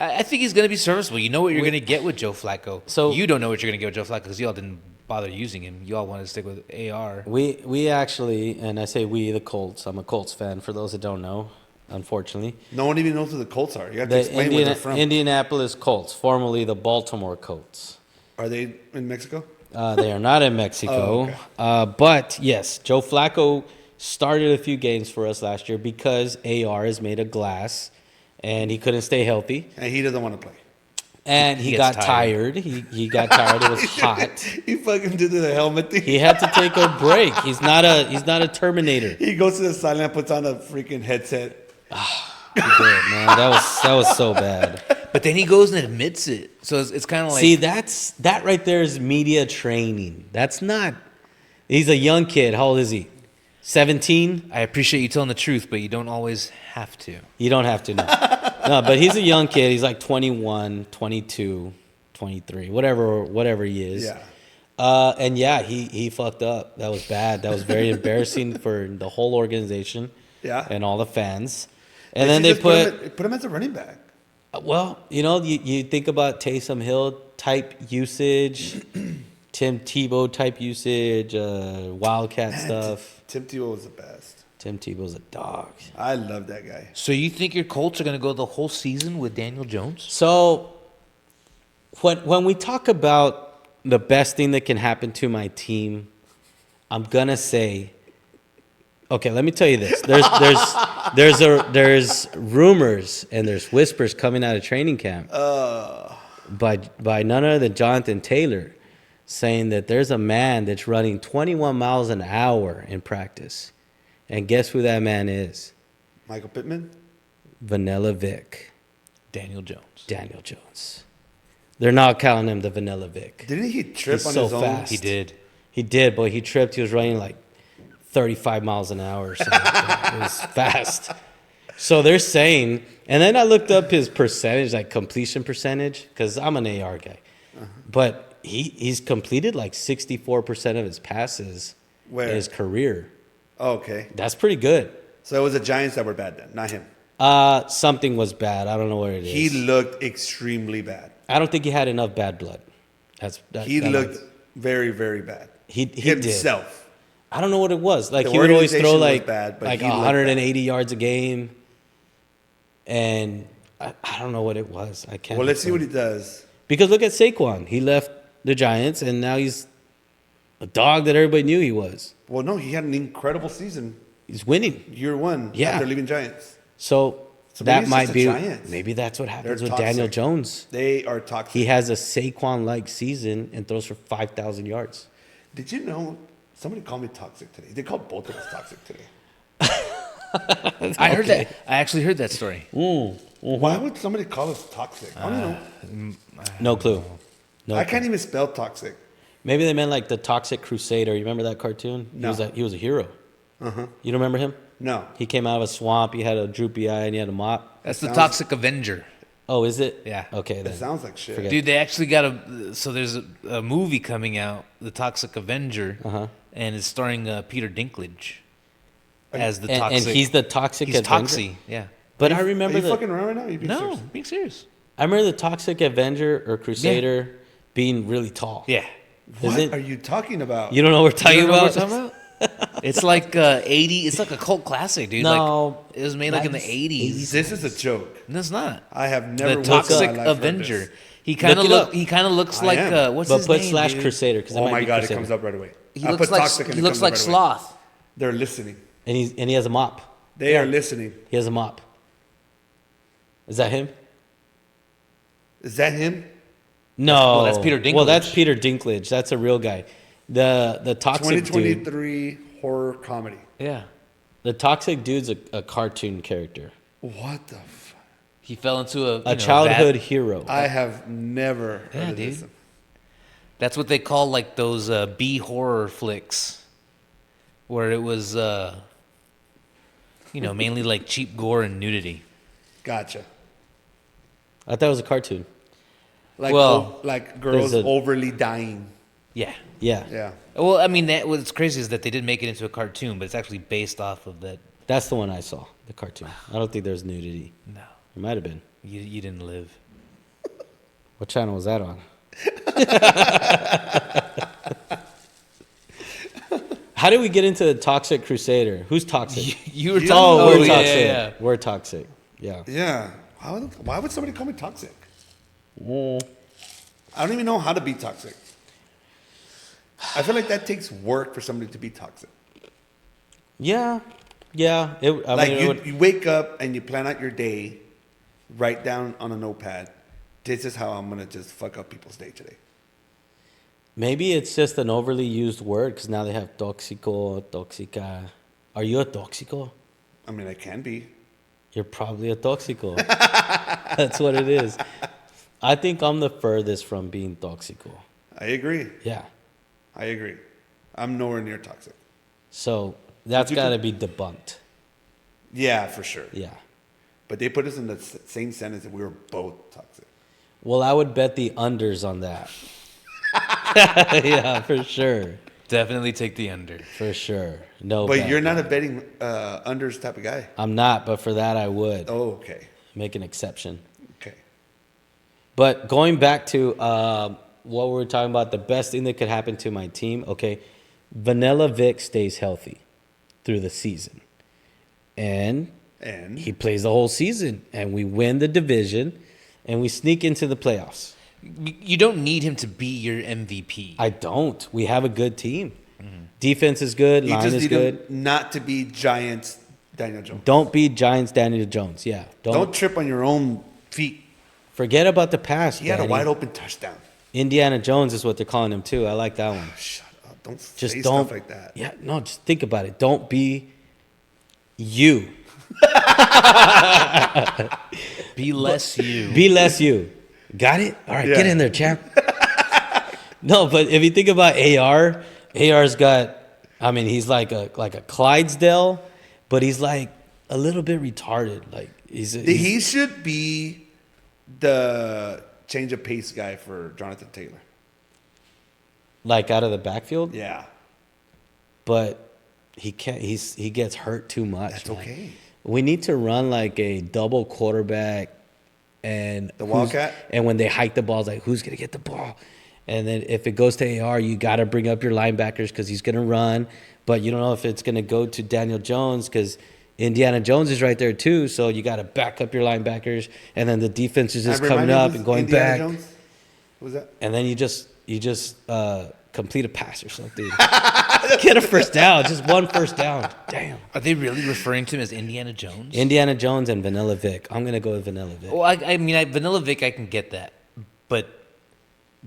I think he's going to be serviceable. You know what you're going to get with Joe Flacco. So- you don't know what you're going to get with Joe Flacco because y'all didn't bother using him. You all wanted to stick with AR. We actually, and I say we, the Colts. I'm a Colts fan. For those that don't know, unfortunately, No one even knows who the Colts are. You have to the explain where they're from. Indianapolis Colts, formerly the Baltimore Colts. Are they in Mexico? They are not in Mexico. Oh, But yes, Joe Flacco started a few games for us last year because AR is made of glass, and he couldn't stay healthy. And he doesn't want to play. And he gets got tired. He got tired. It was hot. He fucking did the helmet thing. He had to take a break. He's not a Terminator. He goes to the sideline, puts on a freaking headset. He did, man. That was so bad. But then he goes and admits it. So it's kind of like. See, that right there is media training. That's not. He's a young kid. How old is he? 17? I appreciate you telling the truth, but you don't always have to. You don't have to know. No, but he's a young kid. He's like 21, 22, 23, whatever he is. Yeah. And yeah, he fucked up. That was bad. That was very embarrassing for the whole organization. Yeah. And all the fans. And They then should they just put him as a running back. well, you think about Taysom Hill type usage, Tim Tebow type usage, Wildcat stuff. Tim Tebow was the best. Tim Tebow's a dog. I love that guy. So you think your Colts are going to go the whole season with Daniel Jones? So when we talk about the best thing that can happen to my team, I'm gonna say, okay, let me tell you this. There's rumors and there's whispers coming out of training camp by none other than Jonathan Taylor, saying that there's a man that's running 21 miles an hour in practice, and guess who that man is? Michael Pittman? Vanilla Vic. Daniel Jones. Daniel Jones. They're not calling him the Vanilla Vic. Didn't he trip He's on so his own? fast. He did. He did, but he tripped. He was running like 35 miles an hour or something like that. It was fast. So they're saying, and then I looked up his percentage, like completion percentage, because I'm an AR guy. But he's completed like 64% of his passes Where? in his career. Oh, okay. That's pretty good. So it was the Giants that were bad then, not him. Something was bad. I don't know what it is. He looked extremely bad. I don't think he had enough bad blood. He looked very, very bad. He did. Himself. I don't know what it was. Like The he would always organization throw was like bad, but like he looked 180 yards a game, and I don't know what it was. I can't. Well, let's see what explain. he does. Because look at Saquon. He left the Giants, and now he's a dog that everybody knew he was. Well, no, he had an incredible season. He's winning. Year one Yeah. after leaving Giants. So So maybe that it's might just be. the Giants. Maybe that's what happens They're with Daniel toxic. Jones. They are toxic. He has a Saquon-like season and throws for 5,000 yards. Did you know somebody called me toxic today? They called both of us toxic today. I heard that. I actually heard that story. Why would somebody call us toxic? I don't know. No clue. No. I can't even spell toxic. Maybe they meant like the Toxic Crusader. You remember that cartoon? No. He was a hero. You don't remember him? No. He came out of a swamp. He had a droopy eye and he had a mop. That's the sounds- Toxic Avenger. Oh, is it? Yeah. Okay, then. That sounds like shit. Forget Dude, they actually got so there's a movie coming out, The Toxic Avenger, and it's starring Peter Dinklage as the And Toxic. he's the Toxic He's Avenger? Toxie, yeah. But Are I you- remember Are you fucking around right now? Are you being No, serious? being serious. I remember the Toxic Avenger or Crusader being really tall. Yeah. What Is it- are you talking about? You don't know what we're talking You know about? what we're talking about? It's like 80. It's like a cult classic, dude. No. Like, it was made like in the 80s. This is a joke. No, it's not. I have never The once in my Toxic life heard Avenger. this. He kind of Look it look. up. He kind of looks I like am. what's But his put name? slash dude? Crusader because it Oh might my be god, Crusader. it comes up right away. He I looks put like toxic and he it looks comes like up right away. sloth. They're listening. And he has a mop. They are listening. He has a mop. Is that him? Is that him? No. Well, that's Peter Well, that's Dinklage. Peter Dinklage. That's a real guy. The toxic dude. 2023 horror comedy. Yeah. The toxic dude's a cartoon character. What the fuck? He fell into A childhood hero. I have never heard Yeah, of this. dude. That's what they call like those B horror flicks, where it was, mainly like cheap gore and nudity. Gotcha. I thought it was a cartoon. Like, Well, like girls there's a- overly dying. Yeah. Yeah. Yeah. Well, I mean, what's crazy is that they didn't make it into a cartoon, but it's actually based off of that. That's the one I saw, the cartoon. I don't think there's nudity. No, It might have been. you didn't live. What channel was that on? How did we get into the Toxic Crusader? Who's toxic? You were You- talking. Oh, we're yeah, toxic. yeah. We're toxic. Yeah. Yeah. Why would somebody call me toxic? I don't even know how to be toxic. I feel like that takes work for somebody to be toxic. Yeah. Yeah. You wake up and you plan out your day, write down on a notepad, this is how I'm going to just fuck up people's day today. Maybe it's just an overly used word because now they have tóxico, tóxica. Are you a tóxico? I mean, I can be. You're probably a tóxico. That's what it is. I think I'm the furthest from being tóxico. I agree. Yeah. I agree. I'm nowhere near toxic. So that's You got to could- be debunked. Yeah, for sure. Yeah. But they put us in the same sentence that we were both toxic. Well, I would bet the unders on that. Yeah, for sure. Definitely take the under. For sure. No. But bet. you're not a betting unders type of guy. I'm not, but for that I would Oh, okay. make an exception. Okay. But going back to what we were talking about, the best thing that could happen to my team, okay, Vanilla Vic stays healthy through the season. And And he plays the whole season, and we win the division, and we sneak into the playoffs. You don't need him to be your MVP. I don't. We have a good team. Defense is good. you Line just is need good. him not to be Giants Daniel Jones. Don't be Giants Daniel Jones. Yeah. Don't trip on your own feet. Forget about the past. He had a Daddy. wide open touchdown. Indiana Jones is what they're calling him too. I like that one. Shut up. Don't Just say don't stuff like that. Yeah, no, just think about it. Don't be you. Be less you. Be less you. Got it? All right, get Yeah. in there, champ. No, but if you think about AR's got, I mean, he's like a Clydesdale, but he's like a little bit retarded. Like he's He should be the change of pace guy for Jonathan Taylor. like out of the backfield, Yeah. but he can't. He gets hurt too much. That's man. okay. We need to run like a double quarterback, and The who's- Wildcat? And when they hike the ball, it's like who's gonna get the ball? And then if it goes to AR, you got to bring up your linebackers because he's gonna run. But you don't know if it's gonna go to Daniel Jones because Indiana Jones is right there too. So you got to back up your linebackers, and then the defense is just And remind coming me, up who's and going Indiana back. Jones? Who was that? And then you just complete a pass or something. Get a first down, just one first down. Damn. Are they really referring to him as Indiana Jones? Indiana Jones and Vanilla Vic. I'm gonna go with Vanilla Vic. Well, I mean, Vanilla Vic, I can get that, but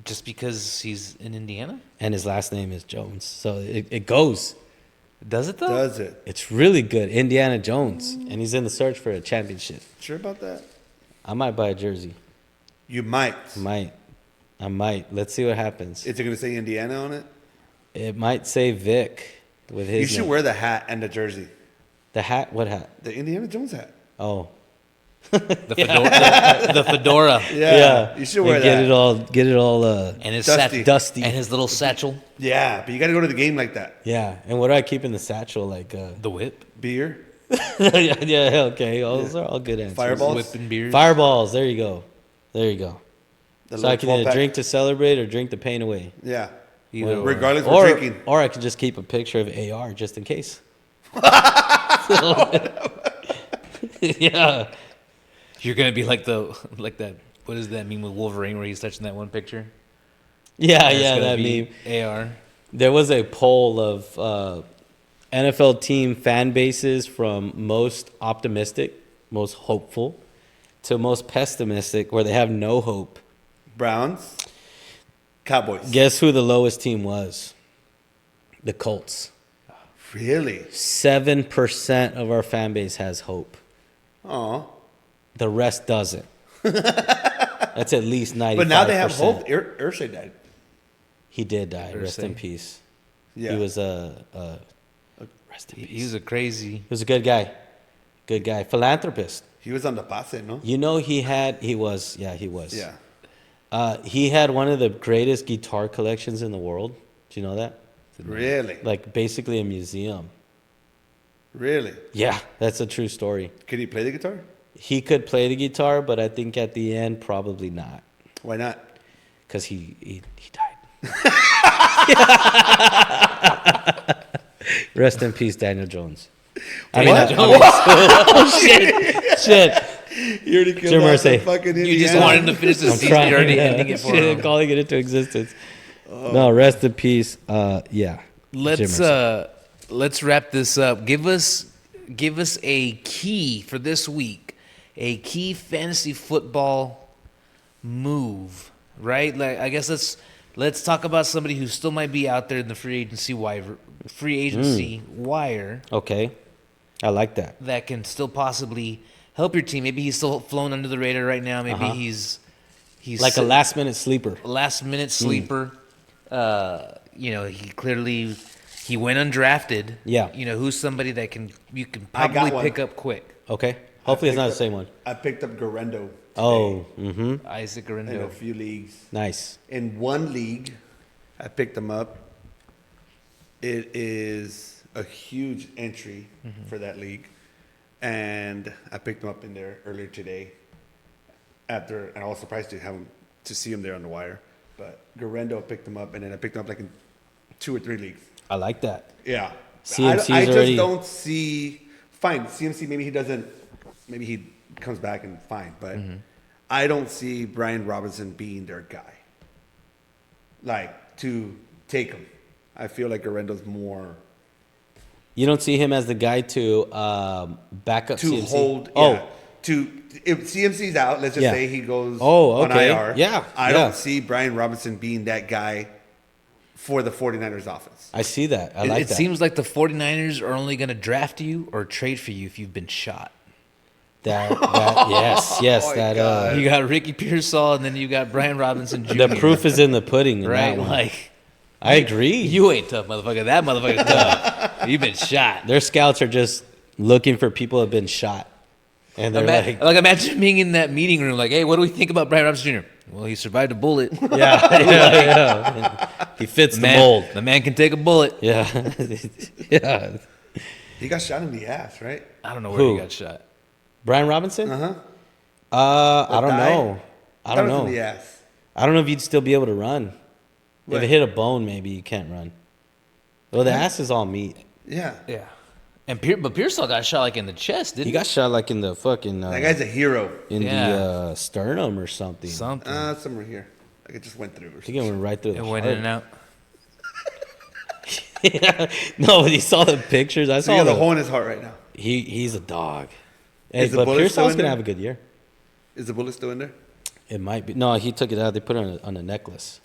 just because he's in Indiana, And his last name is Jones, so it goes. does it though? Does it? It's really good. Indiana Jones, and he's in the search for a championship. Sure about that? I might buy a jersey. You might. I might. Let's see what happens. Is it going to say Indiana on it? It might say Vic with his You should name. wear the hat and the jersey. The hat. What hat? The Indiana Jones hat. Oh, The fedora, the fedora, Yeah. You should wear And that. Get it all. and his Dusty. Dusty. and his little satchel, Yeah, but you got to go to the game like that. Yeah. And what do I keep in the satchel? Like, the whip, Beer, yeah. Okay. Those are all good answers. Fireballs? whipping beers. Fireballs. There you go. the So I little can either 12-pack. drink to celebrate or drink the pain away. Yeah. Either or. Regardless, we're drinking. Or I could just keep a picture of AR just in case. Yeah. You're gonna be like that. What is that meme with Wolverine where he's touching that one picture? Yeah, It's yeah, gonna that be meme. AR. There was a poll of NFL team fan bases from most optimistic, most hopeful, to most pessimistic, where they have no hope. Browns, Cowboys. Guess who the lowest team was? The Colts. Really? 7% of our fan base has hope. Oh. The rest doesn't. That's at least 95%. But now they have hope. Ursay died. He did die. Rest in Irsay. peace. Yeah. He was rest in peace. He was a crazy. He was a good guy. Good guy. Philanthropist. He was on the pase, no? You know he was. Yeah, he was. Yeah. He had one of the greatest guitar collections in the world. Do you know that? Really? Like basically a museum. Really? Yeah, that's a true story. Could he play the guitar? He could play the guitar, but I think at the end probably not. Why not? Because he died. Rest in peace, Daniel Jones. Oh, shit. You already killed Jim off Irsay. the fucking You just Indiana. wanted him to finish the season. You're already ending it for him. Calling it into existence. No, rest in peace. Yeah. Jim Irsay. Let's wrap this up. Give us a key for this week. A key fantasy football move, right? Like I guess let's talk about somebody who still might be out there in the free agency wire Okay. I like that. that can still possibly help your team. Maybe he's still flown under the radar right now. Maybe he's Like a last minute sleeper. last minute sleeper. He went undrafted. Yeah. Who's somebody that you can I got probably one. pick up quick. Okay. Hopefully it's not the same one. I picked up Garendo today Oh, Isaac in a Garendo. few leagues. nice. In one league, I picked him up. It is a huge entry for that league. And I picked him up in there earlier today. And I was surprised to see him there on the wire. But Garendo picked him up, and then I picked him up like in 2 or 3 leagues. I like that. Yeah. CMC I is just already- don't see. Fine, CMC, maybe he comes back and fine. But I don't see Brian Robinson being their guy. Like, to take him. I feel like Garendo's more You don't see him as the guy to back up to CMC? hold. Oh, Yeah, if CMC's out, let's just Yeah. say he goes Oh, on okay. IR. Yeah, I yeah. don't see Brian Robinson being that guy for the 49ers offense. I see that. I like It that. seems like the 49ers are only going to draft you or trade for you if you've been shot. that yes, my that God. You got Ricky Pearsall, and then you got Brian Robinson Jr. the proof is in the pudding in right? that one. Like, I agree. you ain't tough, motherfucker. That motherfucker's tough. You've been shot. Their scouts are just looking for people who have been shot. And they're Imagine being in that meeting room, like, hey, what do we think about Brian Robinson Jr.? Well, he survived a bullet. yeah. He fits the mold. The man can take a bullet. Yeah. Yeah. He got shot in the ass, right? I don't know where Who? he got shot. Brian Robinson? Uh-huh. I don't Thigh? know. I don't That was know. in the ass. I don't know if you'd still be able to run. What? If it hit a bone, maybe you can't run. Well, the ass is all meat. Yeah. Yeah. But Pearsall got shot like in the chest, didn't He he? got shot like in the fucking That guy's a hero. in Yeah. the sternum or something. Something. Somewhere here. Like it just went through or I think something. it went right through the It went heart. in and out. Yeah. No, but you saw the pictures. I So saw he has a the hole in his heart right now. He's a dog. Hey, Is the but bullet still Pearsall's in gonna there? have a good year. Is the bullet still in there? It might be. No, he took it out. They put it on a necklace.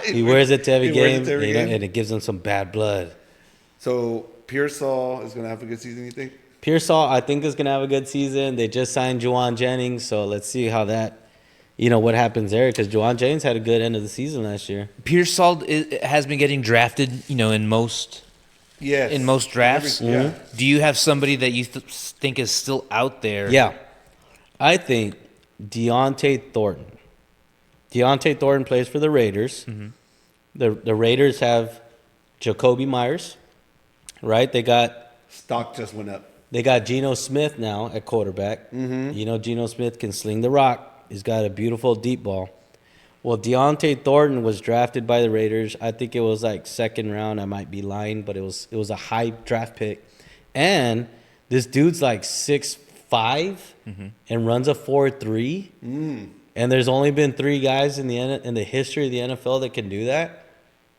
He wears it to every He wears it game, to every game? and it gives him some bad blood. So Pearsall is going to have a good season, you think? Pearsall, I think, is going to have a good season. They just signed Juwan Jennings, so let's see how that, what happens there. Because Juwan Jennings had a good end of the season last year. Pearsall has been getting drafted, in most Yes. in most drafts. Yeah. Do you have somebody that you think is still out there? Yeah, I think Deontay Thornton. Deontay Thornton plays for the Raiders. Mm-hmm. The Raiders have Jacoby Myers, right? They got Stock just went up. Geno Smith now at quarterback. Mm-hmm. Geno Smith can sling the rock. He's got a beautiful deep ball. Well, Deontay Thornton was drafted by the Raiders. I think it was like second round. I might be lying, but it was a high draft pick. And this dude's like 6'5" and runs a 4.3. And there's only been 3 guys in the history of the NFL that can do that.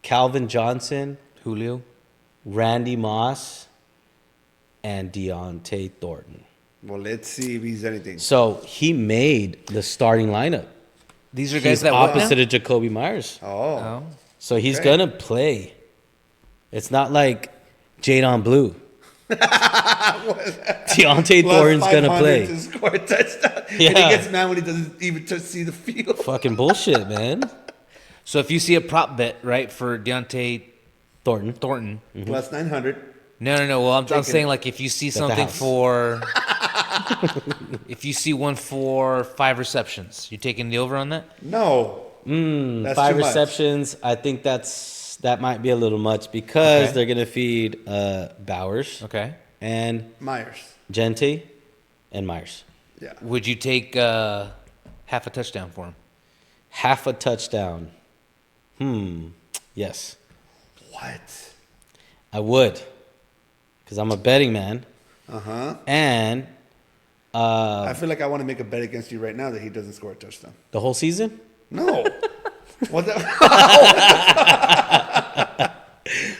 Calvin Johnson, Julio. Randy Moss, and Deontay Thornton. Well, let's see if he's anything. So he made the starting lineup. These are guys He's that what now? opposite of Jacoby Myers. Oh. Oh. So he's Okay. going to play. It's not like Jadon Blue. Deontay Plus Thornton's going to 500 play. to score a touchdown. And Yeah. he gets mad when he doesn't even see the field. Fucking bullshit, man. So if you see a prop bet, right, for Deontay Thornton. Thornton. Plus 900. No. Well, I'm Taking saying like if you see the something house. for, if you see one for 5 receptions, you taking the over on that? No. That's 5 too much. receptions. I think that might be a little much because Okay. they're going to feed Bowers Okay. and Myers. Gente and Myers. Yeah. Would you take half a touchdown for him? half a touchdown. Yes, What? I would. Because I'm a betting man. Uh-huh. And I feel like I want to make a bet against you right now that he doesn't score a touchdown. the whole season? No. What the?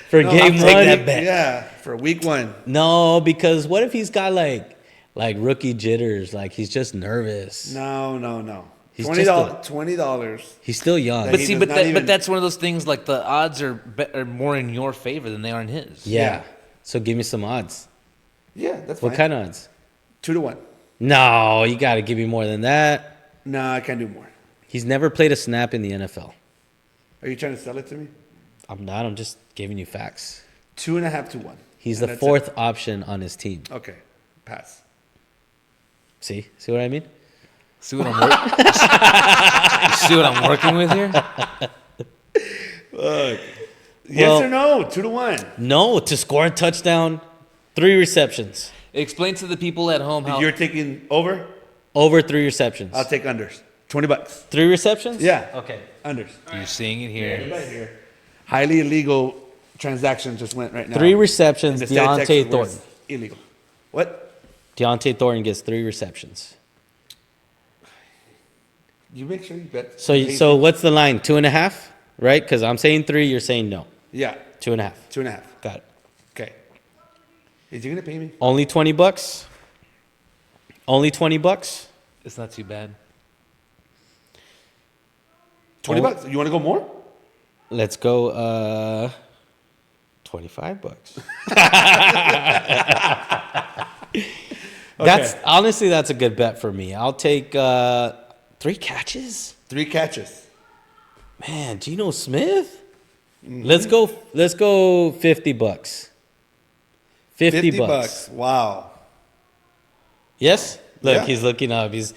For No, game I'll one? take that bet. Yeah, for week 1. No, because what if he's got like rookie jitters? Like he's just nervous. No. He's $20. He's still young. That But he see, does not even- but that's one of those things. Like the odds are more in your favor than they are in his. Yeah. Yeah. So give me some odds. Yeah, that's fine. What kind of odds? 2 to 1. No, you got to give me more than that. No, I can't do more. He's never played a snap in the NFL. Are you trying to sell it to me? I'm not. I'm just giving you facts. 2.5 to 1. He's And the that's fourth option on his team. it. Okay, pass. See what I mean? See what I'm see what I'm working with here? Yes Well- or no? 2 to 1. No, to score a touchdown, 3 receptions, Explain to the people at home how. You're taking over? over 3 receptions. I'll take unders. $20. 3 receptions? Yeah. Okay. Unders. You're seeing it here. Right here. Highly illegal transaction just went right now. 3 In receptions, the state of Texas, Deontay where Thornton. it's illegal. What? Deontay Thornton gets 3 receptions. You make sure you bet. So what's the line? 2.5, right? Because I'm saying 3, you're saying no. Yeah, 2.5. 2.5. Got it. Okay. Is he gonna pay me? Only $20. Only $20. It's not too bad. $20. You want to go more? Let's go. $25. That's honestly that's a good bet for me. I'll take 3 catches. 3 catches. Man, Geno Smith. Let's go. $50. $50. Wow. Yes. Look, Yeah. he's looking up. He's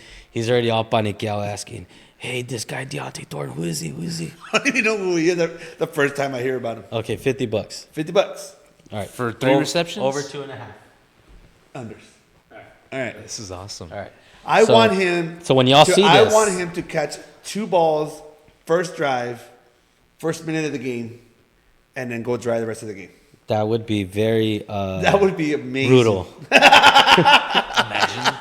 already all paniqueado asking, "Hey, this guy Deontay Thornton, who is he? Who is he?" I don't even know who he is the first time I hear about him. Okay, $50. $50. All right, For 3 receptions? over 2.5. Unders. All right. This is awesome. All right. I So- want him. so when y'all see I this- want him to catch 2 balls, first drive, first minute of the game, and then go dry the rest of the game. That would be very That would be amazing. brutal. Imagine.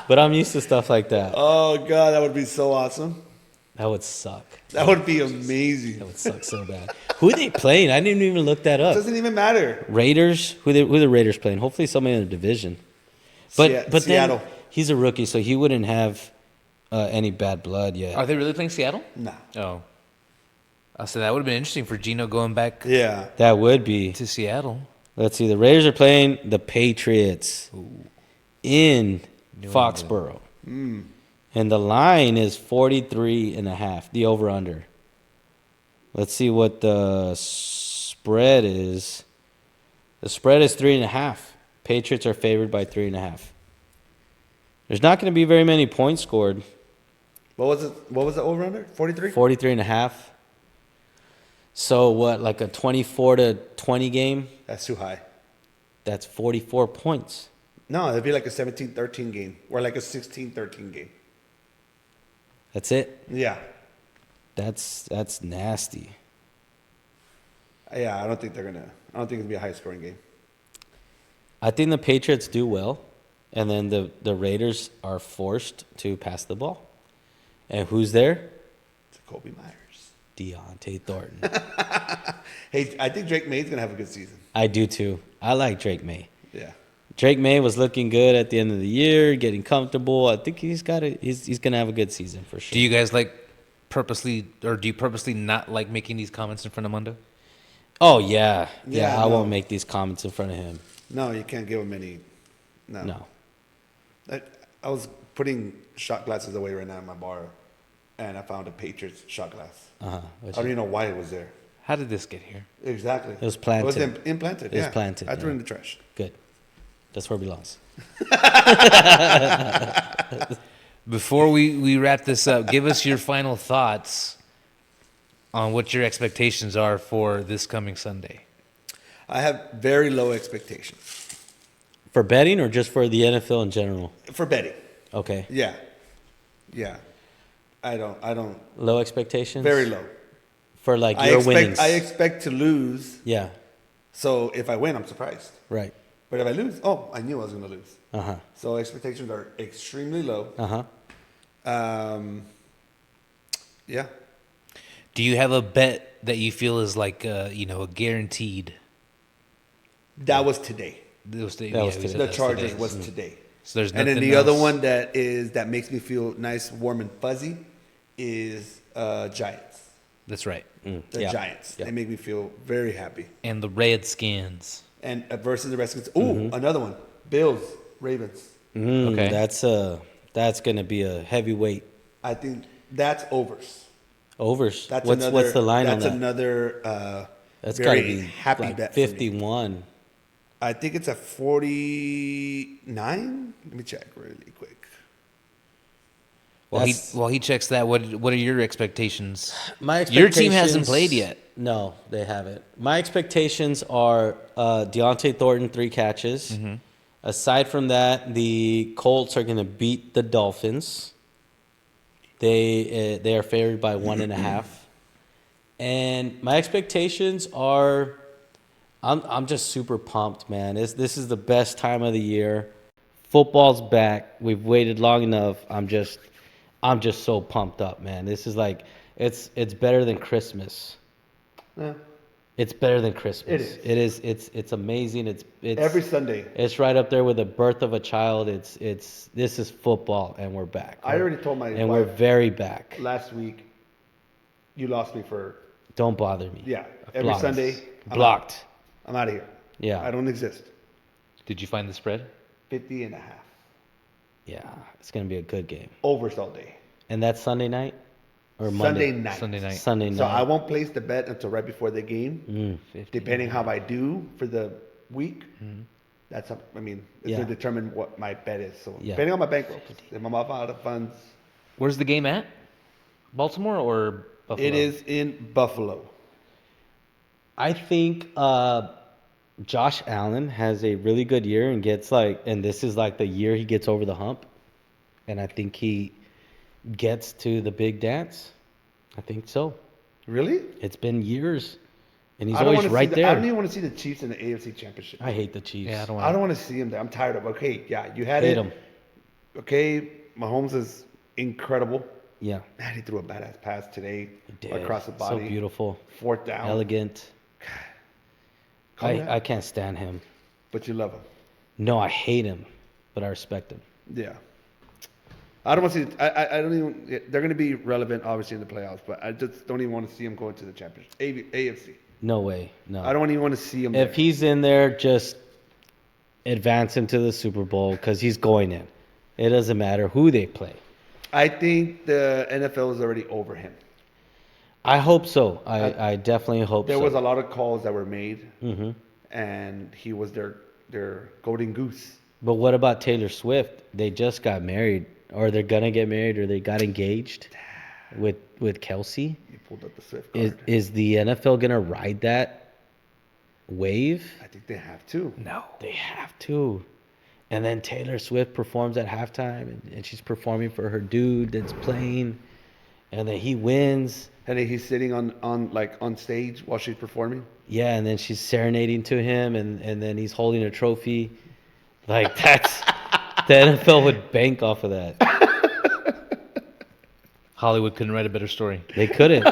But I'm used to stuff like that. Oh god, that would be so awesome. That would suck. That would be amazing. That would suck so bad. Who are they playing? I didn't even look that up. Doesn't even matter. Raiders? Who the Raiders playing? Hopefully somebody in the division. But then Seattle. he's a rookie, so he wouldn't have any bad blood yet. Are they really playing Seattle? Nah. Oh. So that would have been interesting for Gino going back Yeah. That would be. to Seattle. Let's see. The Raiders are playing the Patriots in Foxborough. And the line is 43.5, the over-under. Let's see what the spread is. The spread is 3.5. Patriots are favored by 3.5. There's not going to be very many points scored. What was it? What was the over under? 43? 43.5. So what, like a 24-20 game? That's too high. That's 44 points. No, it'd be like a 17-13 game or like a 16-13 game. That's it. Yeah. That's nasty. Yeah, I don't think it's gonna be a high scoring game. I think the Patriots do well, and then the Raiders are forced to pass the ball. And who's there? Kobe Myers. Deontay Thornton. Hey, I think Drake May's gonna have a good season. I do too. I like Drake May. Yeah. Drake May was looking good at the end of the year, getting comfortable. I think he's gonna have a good season for sure. Do you guys do you purposely not like making these comments in front of Mundo? Oh yeah, Yeah, I no. won't make these comments in front of him. No, you can't give him any. No. I was putting shot glasses away right now in my bar, and I found a Patriots shot glass. Uh-huh. I don't even know why it was there. How did this get here? Exactly. It was planted. It was implanted. It was yeah. planted, I threw it yeah. in the trash. Good. That's where it belongs. Before we wrap this up, give us your final thoughts on what your expectations are for this coming Sunday. I have very low expectations For betting or just for the NFL in general? for betting. Okay. Yeah. Yeah. I don't. Low expectations? Very low. For like your winnings. I expect to lose. Yeah, So if I win, I'm surprised. right. But if I lose, I knew I was going to lose. Uh-huh. So expectations are extremely low. Uh-huh. Yeah. Do you have a bet that you feel is like a guaranteed? That was today. Was was we today. said The that's Chargers today. was today. So there's And then nothing the other else. one that makes me feel nice, warm, and fuzzy is Giants. That's right. The Yeah. Giants. Yeah. They make me feel very happy. And the Redskins. And versus the Redskins. Ooh, another one. Bills, Ravens. Okay. That's gonna be a heavyweight. I think that's overs. Overs. That's What's the line on That's that? another That's gotta very be happy like bet for me. 51. I think it's a 49. Let me check really quick. While he checks that, what are your expectations? My Your team hasn't expectations- played yet. No, they haven't. My expectations are Deontay Thornton 3 catches. Mm-hmm. Aside from that, the Colts are going to beat the Dolphins. They are favored by 1.5. And my expectations are, I'm just super pumped, man. This is the best time of the year. Football's back. We've waited long enough. I'm just so pumped up, man. This is like it's better than Christmas. Yeah. It's better than Christmas. It is. It's amazing. It's Every Sunday. It's right up there with the birth of a child. This is football, and we're back. I already told my and we're wife very back. last week, you lost me for, Don't bother me. yeah. Every Blocked. Sunday, Blocked. I'm out of here. Yeah. I don't exist. Did you find the spread? 50.5. Yeah, it's gonna be a good game. Overs all day. And that's Sunday night or Sunday Monday. night. Sunday night. Sunday night. So I won't place the bet until right before the game. 50. Depending how I do for the week, that's it's Yeah. going to determine what my bet is. So Yeah. depending on my bankroll, if I'm out of funds, Where's the game at? Baltimore or Buffalo? it is in Buffalo. I think Josh Allen has a really good year and and this is like the year he gets over the hump. And I think he gets to the big dance. I think so. Really? It's been years. And he's I don't always wanna right see there. I don't even want to see the Chiefs in the AFC Championship. I hate the Chiefs. Yeah, I don't I want. don't want to see them there. I'm tired of. Okay, yeah, you had hate it. them. Okay, Mahomes is incredible. Yeah. Man, he threw a badass pass today He did. across the body. So beautiful. 4th down. Elegant. Calm down. I can't stand him. But you love him. No, I hate him, but I respect him. Yeah. I don't want to see. I don't even. They're going to be relevant, obviously, in the playoffs, but I just don't even want to see them go into the championship. AFC. No way. No. I don't even want to see him. If there. he's in there, just advance him to the Super Bowl because he's going in. It doesn't matter who they play. I think the NFL is already over him. I hope so. I definitely hope There so. was a lot of calls that were made, Mm-hmm. and he was their golden goose. But what about Taylor Swift? They just got married, or they're gonna get married, or they got engaged with Kelsey. He pulled up the Swift card. Is the NFL gonna ride that wave? I think they have to. No. They have to. And then Taylor Swift performs at halftime, and she's performing for her dude that's playing, and then he wins. And then he's sitting on stage while she's performing. Yeah, and then she's serenading to him, and then he's holding a trophy. Like, that's... the NFL would bank off of that. Hollywood couldn't write a better story. They couldn't.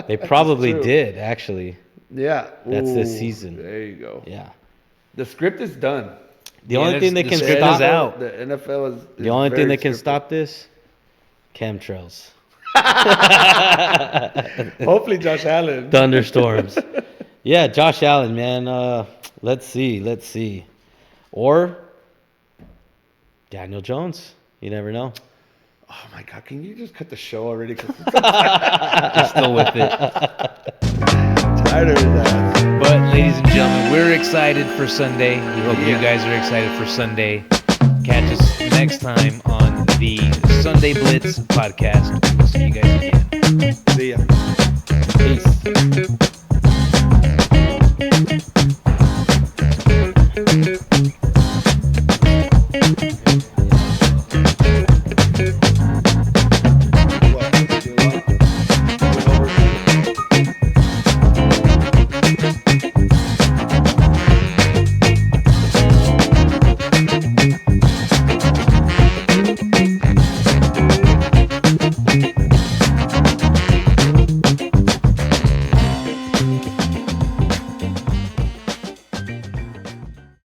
They probably true. did, actually. Yeah, That's this Ooh, season. There you go. Yeah. The script is done. The only thing that the can script stop... is out. The NFL is The only thing very that can scripted. stop this... chemtrails. Hopefully, Josh Allen. Thunderstorms. Yeah, Josh Allen, man. Let's see. Or Daniel Jones. You never know. Oh my God! Can you just cut the show already? 'Cause You're still with it. I'm tired of his ass. But ladies and gentlemen, we're excited for Sunday. We hope you guys are excited for Sunday. Catch us next time on the Sunday Blitz podcast. We'll see you guys again. See ya. Peace.